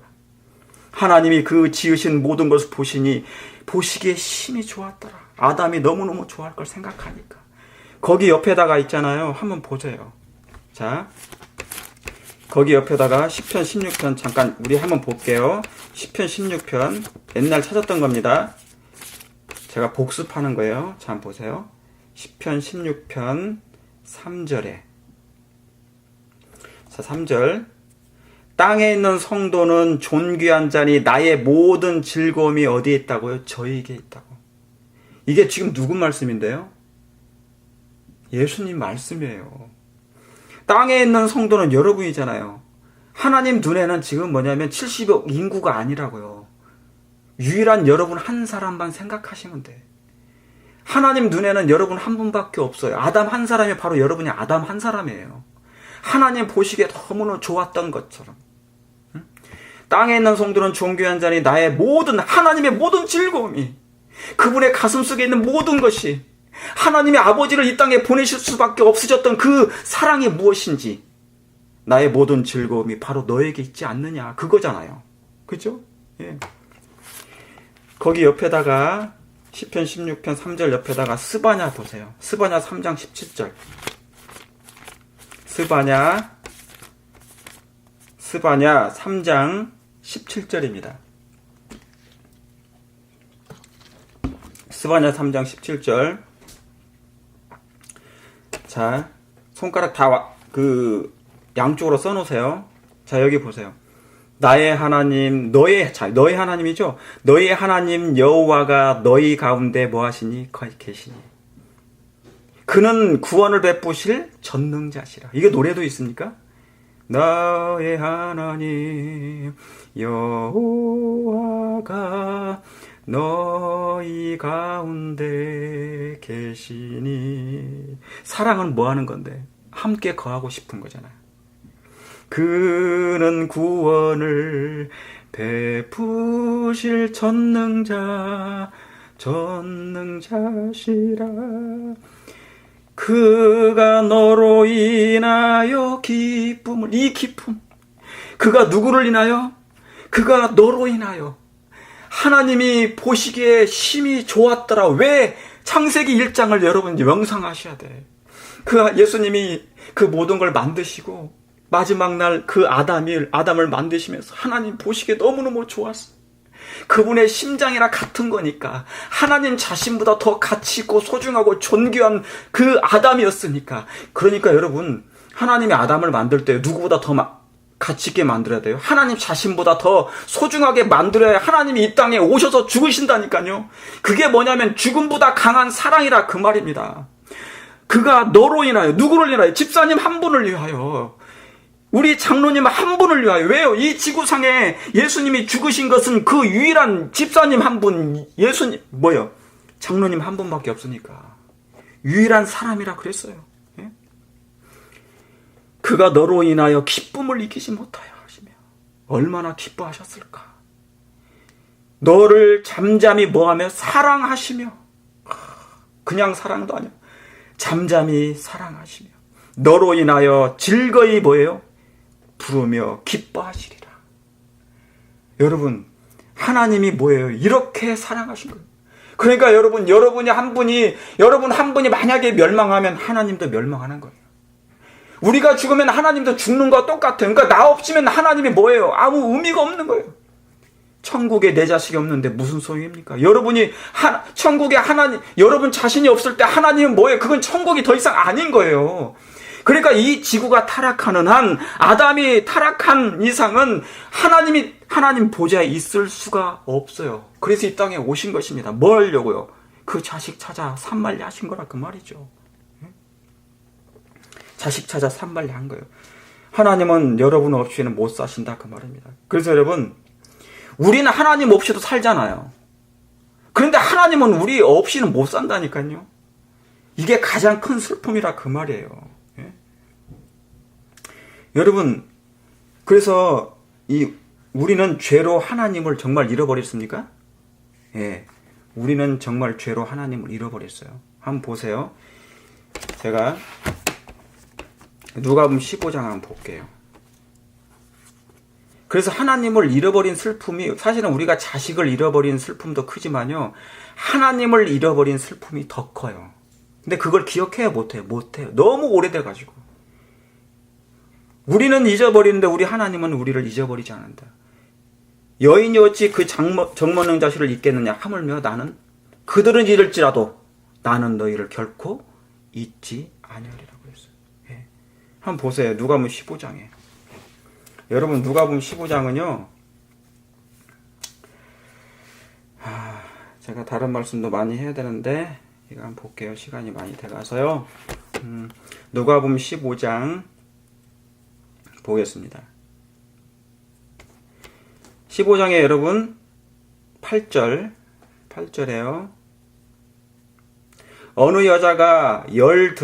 하나님이 그 지으신 모든 것을 보시니 보시기에 심히 좋았더라. 아담이 너무너무 좋아할 걸 생각하니까. 거기 옆에다가 있잖아요. 한번 보세요. 자, 거기 옆에다가 시편 16편 잠깐 우리 한번 볼게요. 시편 16편 옛날 찾았던 겁니다. 제가 복습하는 거예요. 자, 한번 보세요. 시편 16편 3절에. 자, 3절. 땅에 있는 성도는 존귀한 자니 나의 모든 즐거움이 어디에 있다고요? 저에게 있다고. 이게 지금 누구 말씀인데요? 예수님 말씀이에요. 땅에 있는 성도는 여러분이잖아요. 하나님 눈에는 지금 뭐냐면 70억 인구가 아니라고요. 유일한 여러분 한 사람만 생각하시면 돼. 하나님 눈에는 여러분 한 분밖에 없어요. 아담 한 사람이 바로 여러분이 아담 한 사람이에요. 하나님 보시기에 너무나 좋았던 것처럼. 응? 땅에 있는 성도는 존귀한 자니 나의 모든, 하나님의 모든 즐거움이, 그분의 가슴속에 있는 모든 것이, 하나님의 아버지를 이 땅에 보내실 수밖에 없으셨던 그 사랑이 무엇인지, 나의 모든 즐거움이 바로 너에게 있지 않느냐, 그거잖아요. 그죠? 예. 거기 옆에다가 시편 16편 3절 옆에다가 스바냐 보세요. 스바냐 3장 17절. 스바냐 3장 17절입니다. 스바냐 3장 17절. 자, 손가락 다 양쪽으로 써놓으세요. 자, 여기 보세요. 나의 하나님, 너의 하나님이죠? 너의 하나님 여호와가 너희 가운데 뭐 하시니? 계시니. 그는 구원을 베푸실 전능자시라. 이게 노래도 있습니까? 나의 하나님 여호와가 너희 가운데 계시니. 사랑은 뭐 하는 건데? 함께 거하고 싶은 거잖아요. 그는 구원을 베푸실 전능자시라. 그가 너로 인하여 기쁨을, 이 기쁨, 그가 누구를 인하여? 그가 너로 인하여. 하나님이 보시기에 심히 좋았더라. 왜? 창세기 1장을 여러분 명상하셔야 돼. 그 예수님이 그 모든 걸 만드시고 마지막 날 그 아담을 만드시면서 하나님 보시기에 너무너무 좋았어. 그분의 심장이랑 같은 거니까, 하나님 자신보다 더 가치 있고 소중하고 존귀한 그 아담이었으니까. 그러니까 여러분, 하나님이 아담을 만들 때 누구보다 더 가치 있게 만들어야 돼요. 하나님 자신보다 더 소중하게 만들어야 하나님이 이 땅에 오셔서 죽으신다니까요. 그게 뭐냐면 죽음보다 강한 사랑이라 그 말입니다. 그가 너로 인하여, 누구를 인하여? 집사님 한 분을 위하여, 우리 장로님 한 분을 위하여. 왜요? 이 지구상에 예수님이 죽으신 것은 그 유일한 집사님 한 분, 예수님, 뭐요? 장로님 한 분밖에 없으니까. 유일한 사람이라 그랬어요. 예? 그가 너로 인하여 기쁨을 이기지 못하여 하시며. 얼마나 기뻐하셨을까? 너를 잠잠히 뭐하며? 사랑하시며. 그냥 사랑도 아니야. 잠잠히 사랑하시며. 너로 인하여 즐거이 뭐예요? 부르며 기뻐하시리라. 여러분, 하나님이 뭐예요? 이렇게 사랑하신 거예요. 그러니까 여러분 한 분이 만약에 멸망하면 하나님도 멸망하는 거예요. 우리가 죽으면 하나님도 죽는 거와 똑같아요. 그러니까 나 없으면 하나님이 뭐예요? 아무 의미가 없는 거예요. 천국에 내 자식이 없는데 무슨 소용입니까? 여러분이 천국에 하나님, 여러분 자신이 없을 때 하나님은 뭐예요? 그건 천국이 더 이상 아닌 거예요. 그러니까 이 지구가 타락하는 한, 아담이 타락한 이상은 하나님 보좌에 있을 수가 없어요. 그래서 이 땅에 오신 것입니다. 뭘 하려고요? 그 자식 찾아 산말리 하신 거라 그 말이죠. 자식 찾아 산말리 한 거예요. 하나님은 여러분 없이는 못 사신다 그 말입니다. 그래서 여러분, 우리는 하나님 없이도 살잖아요. 그런데 하나님은 우리 없이는 못 산다니까요. 이게 가장 큰 슬픔이라 그 말이에요. 예? 여러분, 그래서 우리는 죄로 하나님을 정말 잃어버렸습니까? 예, 우리는 정말 죄로 하나님을 잃어버렸어요. 한번 보세요. 제가 누가복음 15장 한번 볼게요. 그래서 하나님을 잃어버린 슬픔이, 사실은 우리가 자식을 잃어버린 슬픔도 크지만요, 하나님을 잃어버린 슬픔이 더 커요. 근데 그걸 기억해야 못해요. 너무 오래돼가지고. 우리는 잊어버리는데 우리 하나님은 우리를 잊어버리지 않는다. 여인이 어찌 그 정먹는 자식을 잊겠느냐 하물며 나는 그들은 잃을지라도 나는 너희를 결코 잊지 아니하리라고 했어요. 예. 한번 보세요. 누가복음 15장에. 여러분, 누가복음 15장은요, 제가 다른 말씀도 많이 해야 되는데 이거 한번 볼게요. 시간이 많이 돼가서요. 누가복음 15장 보겠습니다. 15장에 여러분 8절에요. 어느 여자가 10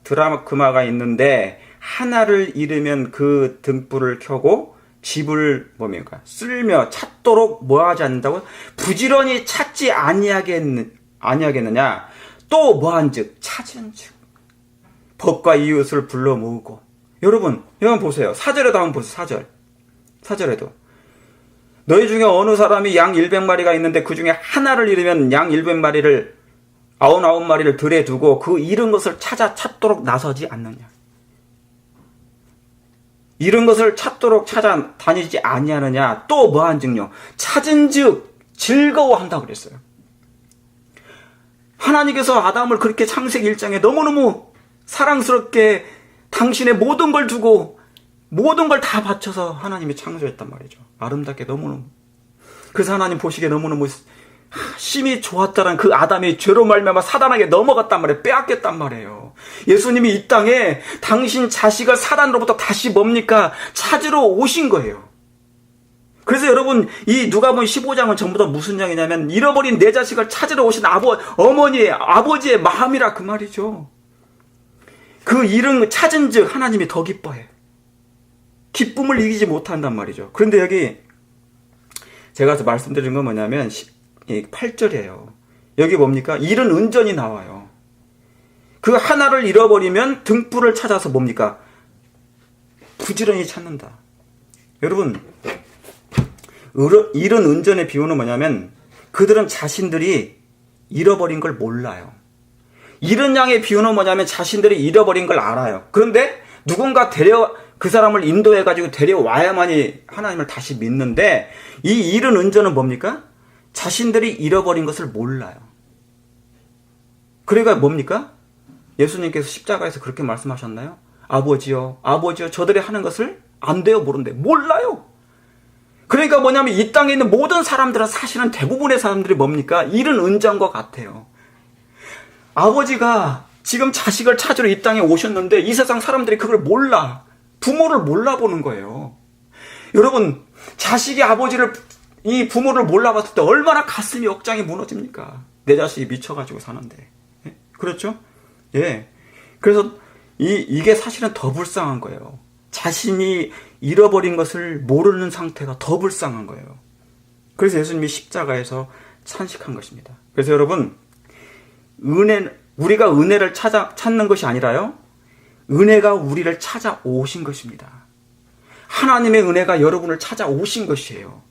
드라크마가 있는데 하나를 잃으면 그 등불을 켜고 집을 뭡니까? 쓸며 찾도록 뭐하지 않는다고? 부지런히 찾지 아니하겠느냐? 또 뭐한즉? 찾은즉 법과 이웃을 불러 모으고. 여러분 보세요. 4절에도 한번 보세요. 4절에도 너희 중에 어느 사람이 양 100마리가 있는데 그 중에 하나를 잃으면 양 100마리를 99마리를 들에 두고 그 잃은 것을 찾도록 나서지 않느냐? 잃은 것을 찾도록 찾아다니지 아니하느냐? 또 뭐한즉요? 찾은즉 즐거워한다고 그랬어요. 하나님께서 아담을 그렇게 창세기 1장에 너무너무 사랑스럽게 당신의 모든 걸 두고 모든 걸 다 바쳐서 하나님이 창조했단 말이죠. 아름답게 너무너무. 그래서 하나님 보시기에 너무너무 심히 좋았다는 그 아담이 죄로 말미암아 사단에게 넘어갔단 말이에요. 빼앗겼단 말이에요. 예수님이 이 땅에 당신 자식을 사단으로부터 다시 뭡니까? 찾으러 오신 거예요. 그래서 여러분, 이 누가복음 15장은 전부 다 무슨 장이냐면 잃어버린 내 자식을 찾으러 오신 아버지의 마음이라 그 말이죠. 그 잃은 찾은 즉 하나님이 더 기뻐해. 기쁨을 이기지 못한단 말이죠. 그런데 여기 제가 말씀드린 건 뭐냐면 8절이에요. 여기 뭡니까? 잃은 은전이 나와요. 그 하나를 잃어버리면 등불을 찾아서 뭡니까? 부지런히 찾는다. 여러분, 잃은 은전의 비유는 뭐냐면 그들은 자신들이 잃어버린 걸 몰라요. 잃은 양의 비유는 뭐냐면 자신들이 잃어버린 걸 알아요. 그런데 누군가 그 사람을 인도해가지고 데려와야만이 하나님을 다시 믿는데, 이 잃은 은전은 뭡니까? 자신들이 잃어버린 것을 몰라요. 그러니까 뭡니까? 예수님께서 십자가에서 그렇게 말씀하셨나요? 아버지요, 저들이 하는 것을 안 돼요, 모른대. 몰라요. 그러니까 뭐냐면 이 땅에 있는 모든 사람들은, 사실은 대부분의 사람들이 뭡니까? 잃은 은전과 같아요. 아버지가 지금 자식을 찾으러 이 땅에 오셨는데 이 세상 사람들이 그걸 몰라. 부모를 몰라보는 거예요. 여러분, 자식이 이 부모를 몰라봤을 때 얼마나 가슴이 억장이 무너집니까? 내 자식이 미쳐가지고 사는데. 예? 그렇죠? 예. 그래서 이게 사실은 더 불쌍한 거예요. 자신이 잃어버린 것을 모르는 상태가 더 불쌍한 거예요. 그래서 예수님이 십자가에서 탄식한 것입니다. 그래서 여러분, 우리가 은혜를 찾는 것이 아니라요, 은혜가 우리를 찾아오신 것입니다. 하나님의 은혜가 여러분을 찾아오신 것이에요.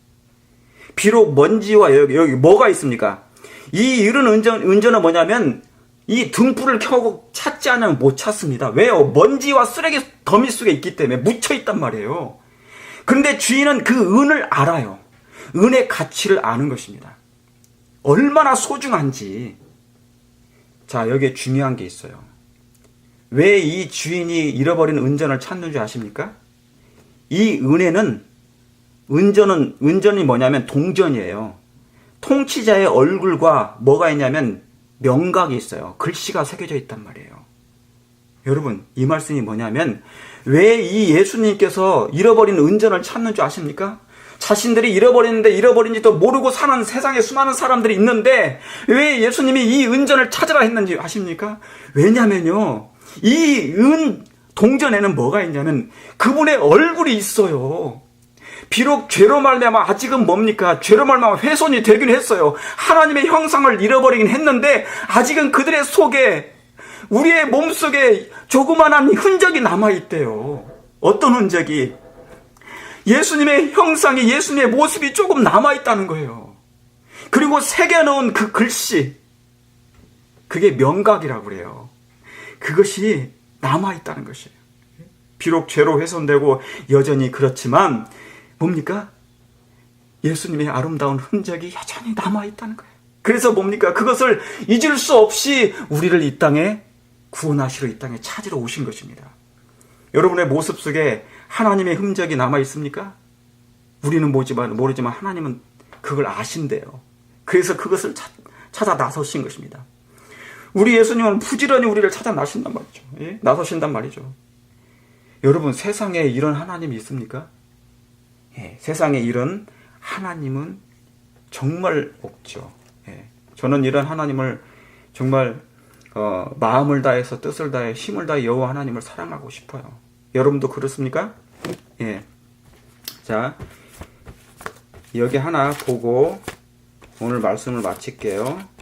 비록 먼지와 여기 뭐가 있습니까? 이 잃은 은전은 뭐냐면 이 등불을 켜고 찾지 않으면 못 찾습니다. 왜요? 먼지와 쓰레기 더미 속에 있기 때문에 묻혀있단 말이에요. 그런데 주인은 그 은을 알아요. 은의 가치를 아는 것입니다. 얼마나 소중한지. 자, 여기에 중요한 게 있어요. 왜 이 주인이 잃어버린 은전을 찾는 줄 아십니까? 이 은혜는, 은전이 뭐냐면 동전이에요. 통치자의 얼굴과 뭐가 있냐면 명각이 있어요. 글씨가 새겨져 있단 말이에요. 여러분, 이 말씀이 뭐냐면 왜 이 예수님께서 잃어버린 은전을 찾는 줄 아십니까? 자신들이 잃어버린지도 모르고 사는 세상에 수많은 사람들이 있는데 왜 예수님이 이 은전을 찾으라 했는지 아십니까? 왜냐면요, 이 동전에는 뭐가 있냐면 그분의 얼굴이 있어요. 비록 죄로 말미암아 아직은 뭡니까? 죄로 말미암아 훼손이 되긴 했어요. 하나님의 형상을 잃어버리긴 했는데 아직은 그들의 속에, 우리의 몸속에 조그만한 흔적이 남아있대요. 어떤 흔적이? 예수님의 형상이, 예수님의 모습이 조금 남아있다는 거예요. 그리고 새겨놓은 그 글씨, 그게 명각이라고 그래요. 그것이 남아있다는 것이에요. 비록 죄로 훼손되고 여전히 그렇지만 뭡니까? 예수님의 아름다운 흔적이 여전히 남아있다는 거예요. 그래서 뭡니까? 그것을 잊을 수 없이 우리를 이 땅에 구원하시러 이 땅에 찾으러 오신 것입니다. 여러분의 모습 속에 하나님의 흔적이 남아있습니까? 우리는 모르지만 하나님은 그걸 아신대요. 그래서 그것을 찾아 나서신 것입니다. 우리 예수님은 부지런히 우리를 찾아 나신단 말이죠. 예? 나서신단 말이죠. 여러분, 세상에 이런 하나님이 있습니까? 예, 세상에 이런 하나님은 정말 없죠. 예, 저는 이런 하나님을 정말 마음을 다해서, 뜻을 다해, 힘을 다해 여호와 하나님을 사랑하고 싶어요. 여러분도 그렇습니까? 예. 자, 여기 하나 보고 오늘 말씀을 마칠게요.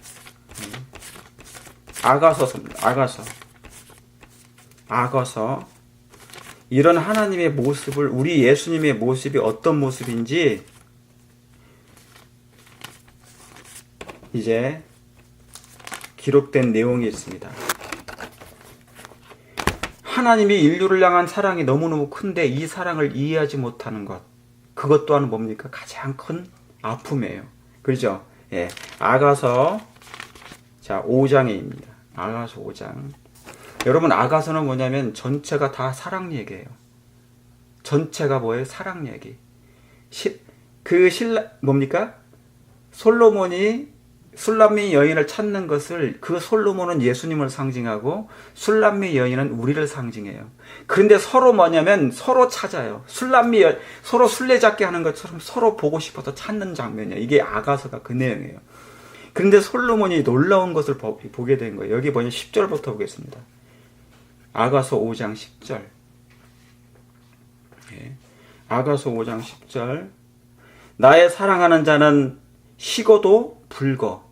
아가서. 이런 하나님의 모습을, 우리 예수님의 모습이 어떤 모습인지 이제 기록된 내용이 있습니다. 하나님이 인류를 향한 사랑이 너무너무 큰데 이 사랑을 이해하지 못하는 것, 그것 또한 뭡니까? 가장 큰 아픔이에요. 그렇죠? 예. 아가서 5장입니다. 아가서 5장. 여러분, 아가서는 뭐냐면 전체가 다 사랑 얘기예요. 전체가 뭐예요? 사랑 얘기. 뭡니까? 솔로몬이 술람미 여인을 찾는 것을, 그 솔로몬은 예수님을 상징하고 술람미 여인은 우리를 상징해요. 그런데 서로 뭐냐면 서로 찾아요. 서로 술래잡기 하는 것처럼 서로 보고 싶어서 찾는 장면이에요. 이게 아가서가 그 내용이에요. 그런데 솔로몬이 놀라운 것을 보게 된 거예요. 여기 보면 10절부터 보겠습니다. 아가서 5장 10절. 예. 아가서 5장 10절. 나의 사랑하는 자는 식어도 붉어.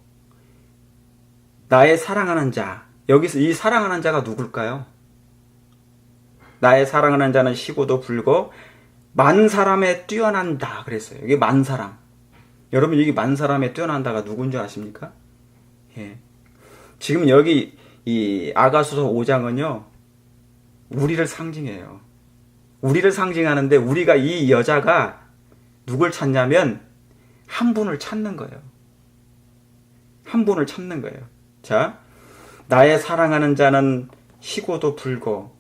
나의 사랑하는 자. 여기서 이 사랑하는 자가 누굴까요? 나의 사랑하는 자는 식어도 붉어 만 사람에 뛰어난다 그랬어요. 이게 만 사람. 여러분, 여기 만 사람에 뛰어난다가 누군지 아십니까? 예. 지금 여기 이 아가서서 5장은요, 우리를 상징해요. 우리를 상징하는데 우리가, 이 여자가 누굴 찾냐면 한 분을 찾는 거예요. 한 분을 찾는 거예요. 자, 나의 사랑하는 자는 식어도 붉어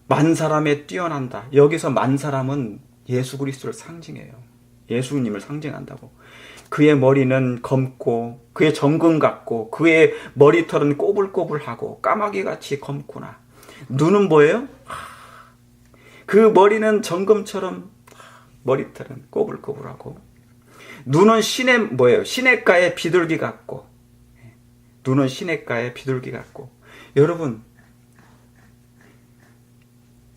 만 사람에 뛰어난다. 여기서 만 사람은 예수 그리스도를 상징해요. 예수님을 상징한다고. 그의 머리는 검고 그의 정금 같고 그의 머리털은 꼬불꼬불하고 까마귀같이 검구나. 눈은 뭐예요? 그 머리는 정금처럼, 머리털은 꼬불꼬불하고, 눈은 시냇가의 비둘기 같고, 눈은 시냇가의 비둘기 같고. 여러분,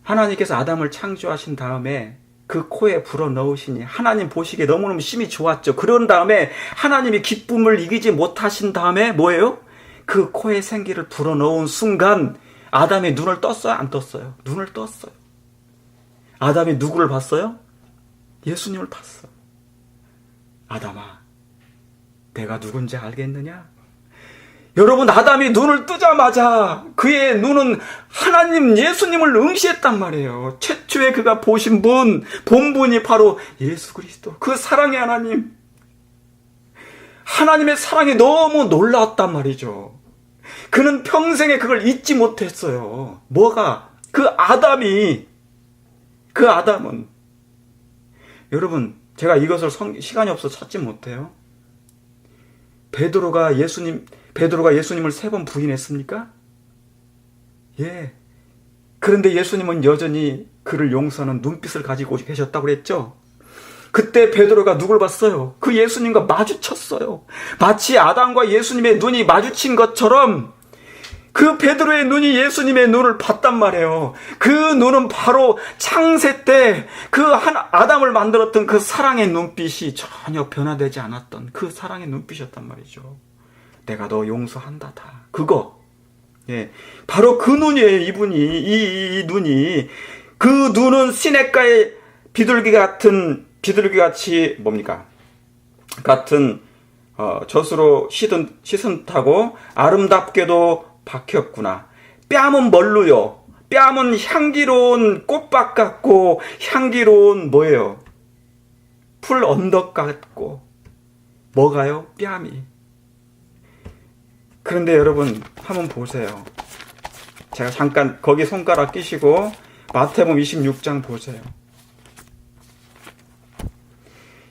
하나님께서 아담을 창조하신 다음에 그 코에 불어 넣으시니 하나님 보시기에 너무너무 심히 좋았죠. 그런 다음에 하나님이 기쁨을 이기지 못하신 다음에 뭐예요? 그 코에 생기를 불어 넣은 순간 아담이 눈을 떴어요? 안 떴어요? 눈을 떴어요. 아담이 누구를 봤어요? 예수님을 봤어. 아담아, 내가 누군지 알겠느냐? 여러분, 아담이 눈을 뜨자마자 그의 눈은 하나님 예수님을 응시했단 말이에요. 최초에 그가 보신 본분이 바로 예수 그리스도, 그 사랑의 하나님. 하나님의 사랑이 너무 놀라웠단 말이죠. 그는 평생에 그걸 잊지 못했어요. 뭐가? 그 아담은. 여러분, 제가 이것을 시간이 없어서 찾지 못해요. 베드로가 예수님을 3번 부인했습니까? 예. 그런데 예수님은 여전히 그를 용서하는 눈빛을 가지고 계셨다고 그랬죠? 그때 베드로가 누굴 봤어요? 그 예수님과 마주쳤어요. 마치 아담과 예수님의 눈이 마주친 것처럼 그 베드로의 눈이 예수님의 눈을 봤단 말이에요. 그 눈은 바로 창세 때 그 한 아담을 만들었던 그 사랑의 눈빛이 전혀 변화되지 않았던 그 사랑의 눈빛이었단 말이죠. 내가 너 용서한다. 그거. 예. 바로 그 눈이에요, 이분이. 이 눈이. 그 눈은 시냇가의 비둘기같이 뭡니까? 같은 젖으로 씻은 타고 아름답게도 박혔구나. 뺨은 뭘로요? 뺨은 향기로운 꽃밭 같고 향기로운 뭐예요? 풀 언덕 같고. 뭐가요? 뺨이. 그런데 여러분 한번 보세요. 제가 잠깐 거기 손가락 끼시고 마태복음 26장 보세요.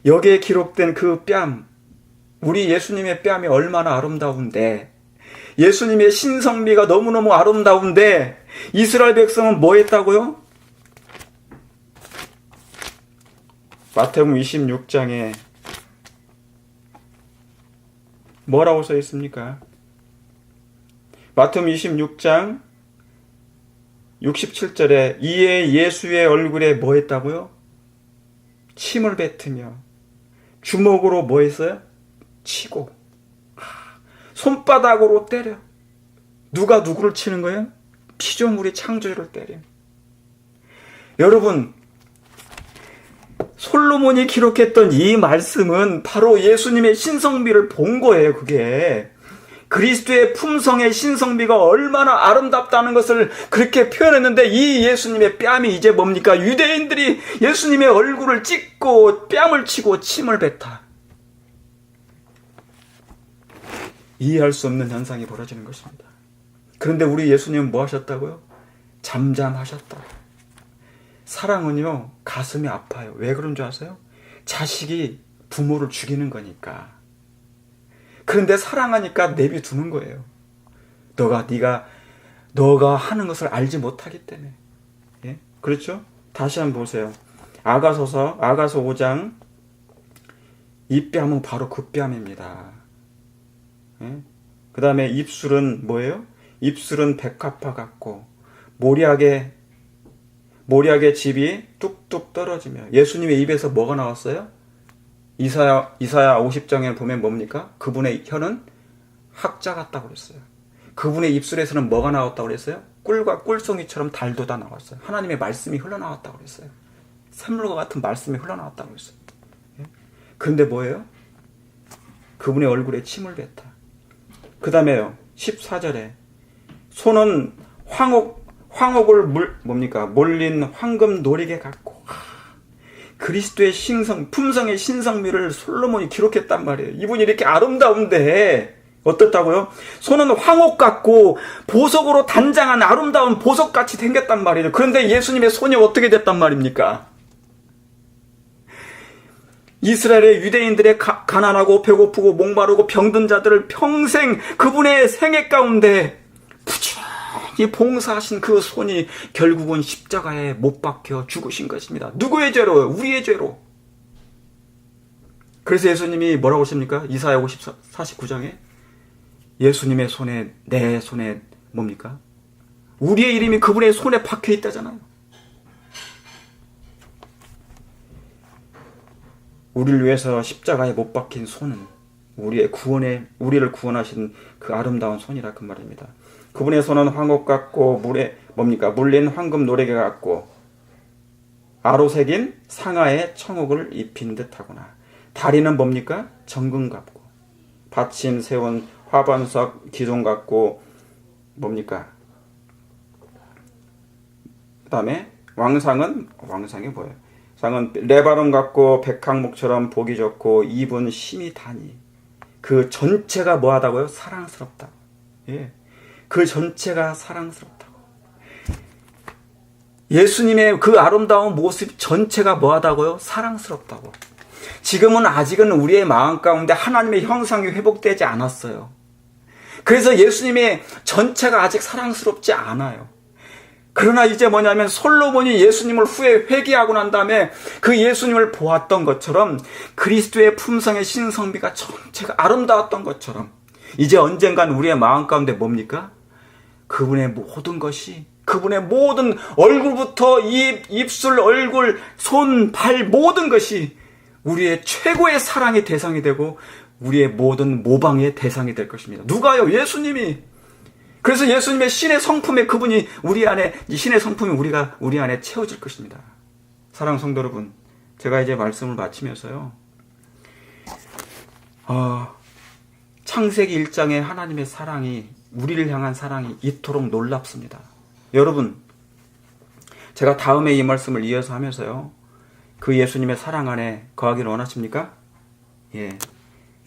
여기에 기록된 그 뺨, 우리 예수님의 뺨이 얼마나 아름다운데, 예수님의 신성미가 너무너무 아름다운데 이스라엘 백성은 뭐 했다고요? 마태복음 26장에 뭐라고 써 있습니까? 마태복음 26장 67절에 이에 예수의 얼굴에 뭐 했다고요? 침을 뱉으며 주먹으로 뭐 했어요? 치고 손바닥으로 때려. 누가 누구를 치는 거예요? 피조물이 창조주를 때려. 여러분, 솔로몬이 기록했던 이 말씀은 바로 예수님의 신성미를 본 거예요. 그게 그리스도의 품성의 신성미가 얼마나 아름답다는 것을 그렇게 표현했는데, 이 예수님의 뺨이 이제 뭡니까? 유대인들이 예수님의 얼굴을 찍고 뺨을 치고 침을 뱉어. 이해할 수 없는 현상이 벌어지는 것입니다. 그런데 우리 예수님은 뭐 하셨다고요? 잠잠하셨다. 사랑은요, 가슴이 아파요. 왜 그런 줄 아세요? 자식이 부모를 죽이는 거니까. 그런데 사랑하니까 내비두는 거예요. 너가 하는 것을 알지 못하기 때문에. 예? 그렇죠? 다시 한번 보세요. 아가서 5장, 이 뺨은 바로 그 뺨입니다. 예? 그 다음에 입술은 뭐예요? 입술은 백합화 같고 모략의 즙이 뚝뚝 떨어지며. 예수님의 입에서 뭐가 나왔어요? 이사야 50장에 보면 뭡니까? 그분의 혀는 학자 같다고 그랬어요. 그분의 입술에서는 뭐가 나왔다고 그랬어요? 꿀과 꿀송이처럼 달도다 나왔어요. 하나님의 말씀이 흘러나왔다고 그랬어요. 샘물과 같은 말씀이 흘러나왔다고 그랬어요. 예? 그런데 뭐예요? 그분의 얼굴에 침을 뱉다. 그 다음에요, 14절에 손은 황옥을 몰린 황금 노리개 같고. 그리스도의 품성의 신성미를 솔로몬이 기록했단 말이에요. 이분이 이렇게 아름다운데 어떻다고요? 손은 황옥 같고 보석으로 단장한 아름다운 보석같이 생겼단 말이에요. 그런데 예수님의 손이 어떻게 됐단 말입니까? 이스라엘의 유대인들의 가난하고 배고프고 목마르고 병든 자들을 평생 그분의 생애 가운데 부지런히 봉사하신 그 손이 결국은 십자가에 못 박혀 죽으신 것입니다. 누구의 죄로요? 우리의 죄로. 그래서 예수님이 뭐라고 하십니까? 이사야 49장에 예수님의 손에, 내 손에 뭡니까? 우리의 이름이 그분의 손에 박혀 있다잖아요. 우리를 위해서 십자가에 못 박힌 손은 우리를 구원하신 그 아름다운 손이라 그 말입니다. 그분의 손은 황옥 같고 물린 황금 노래개 같고 아로새긴 상아에 청옥을 입힌 듯하구나. 다리는 뭡니까? 정금 같고 받침 세운 화반석 기둥 같고 뭡니까? 그 다음에 왕상이 뭐예요? 상은 레바논 같고 백항목처럼 보기 좋고 입은 심이 다니. 그 전체가 뭐하다고요? 사랑스럽다. 예. 그 전체가 사랑스럽다고. 예수님의 그 아름다운 모습 전체가 뭐하다고요? 사랑스럽다고. 지금은 아직은 우리의 마음 가운데 하나님의 형상이 회복되지 않았어요. 그래서 예수님의 전체가 아직 사랑스럽지 않아요. 그러나 이제 뭐냐면 솔로몬이 예수님을 후에 회개하고 난 다음에 그 예수님을 보았던 것처럼 그리스도의 품성의 신성미가 전체가 아름다웠던 것처럼 이제 언젠간 우리의 마음 가운데 뭡니까? 그분의 모든 것이, 그분의 모든 얼굴부터 입, 입술, 얼굴, 손, 발 모든 것이 우리의 최고의 사랑의 대상이 되고 우리의 모든 모방의 대상이 될 것입니다. 누가요? 예수님이. 그래서 예수님의 신의 성품에 그분이 우리 안에, 이 신의 성품이 우리 안에 채워질 것입니다. 사랑하는 성도 여러분, 제가 이제 말씀을 마치면서요. 창세기 1장의 하나님의 사랑이, 우리를 향한 사랑이 이토록 놀랍습니다. 여러분, 제가 다음에 이 말씀을 이어서 하면서요. 그 예수님의 사랑 안에 거하기를 원하십니까? 예,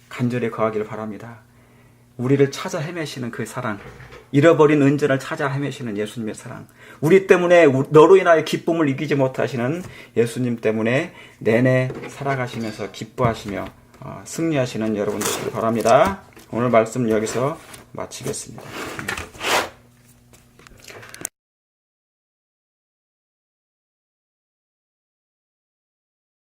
간절히 거하기를 바랍니다. 우리를 찾아 헤매시는 그 사랑, 잃어버린 은전을 찾아 헤매시는 예수님의 사랑, 우리 때문에 너로 인하여 기쁨을 이기지 못하시는 예수님 때문에 내내 살아가시면서 기뻐하시며 승리하시는 여러분 되시길 바랍니다. 오늘 말씀 여기서 마치겠습니다.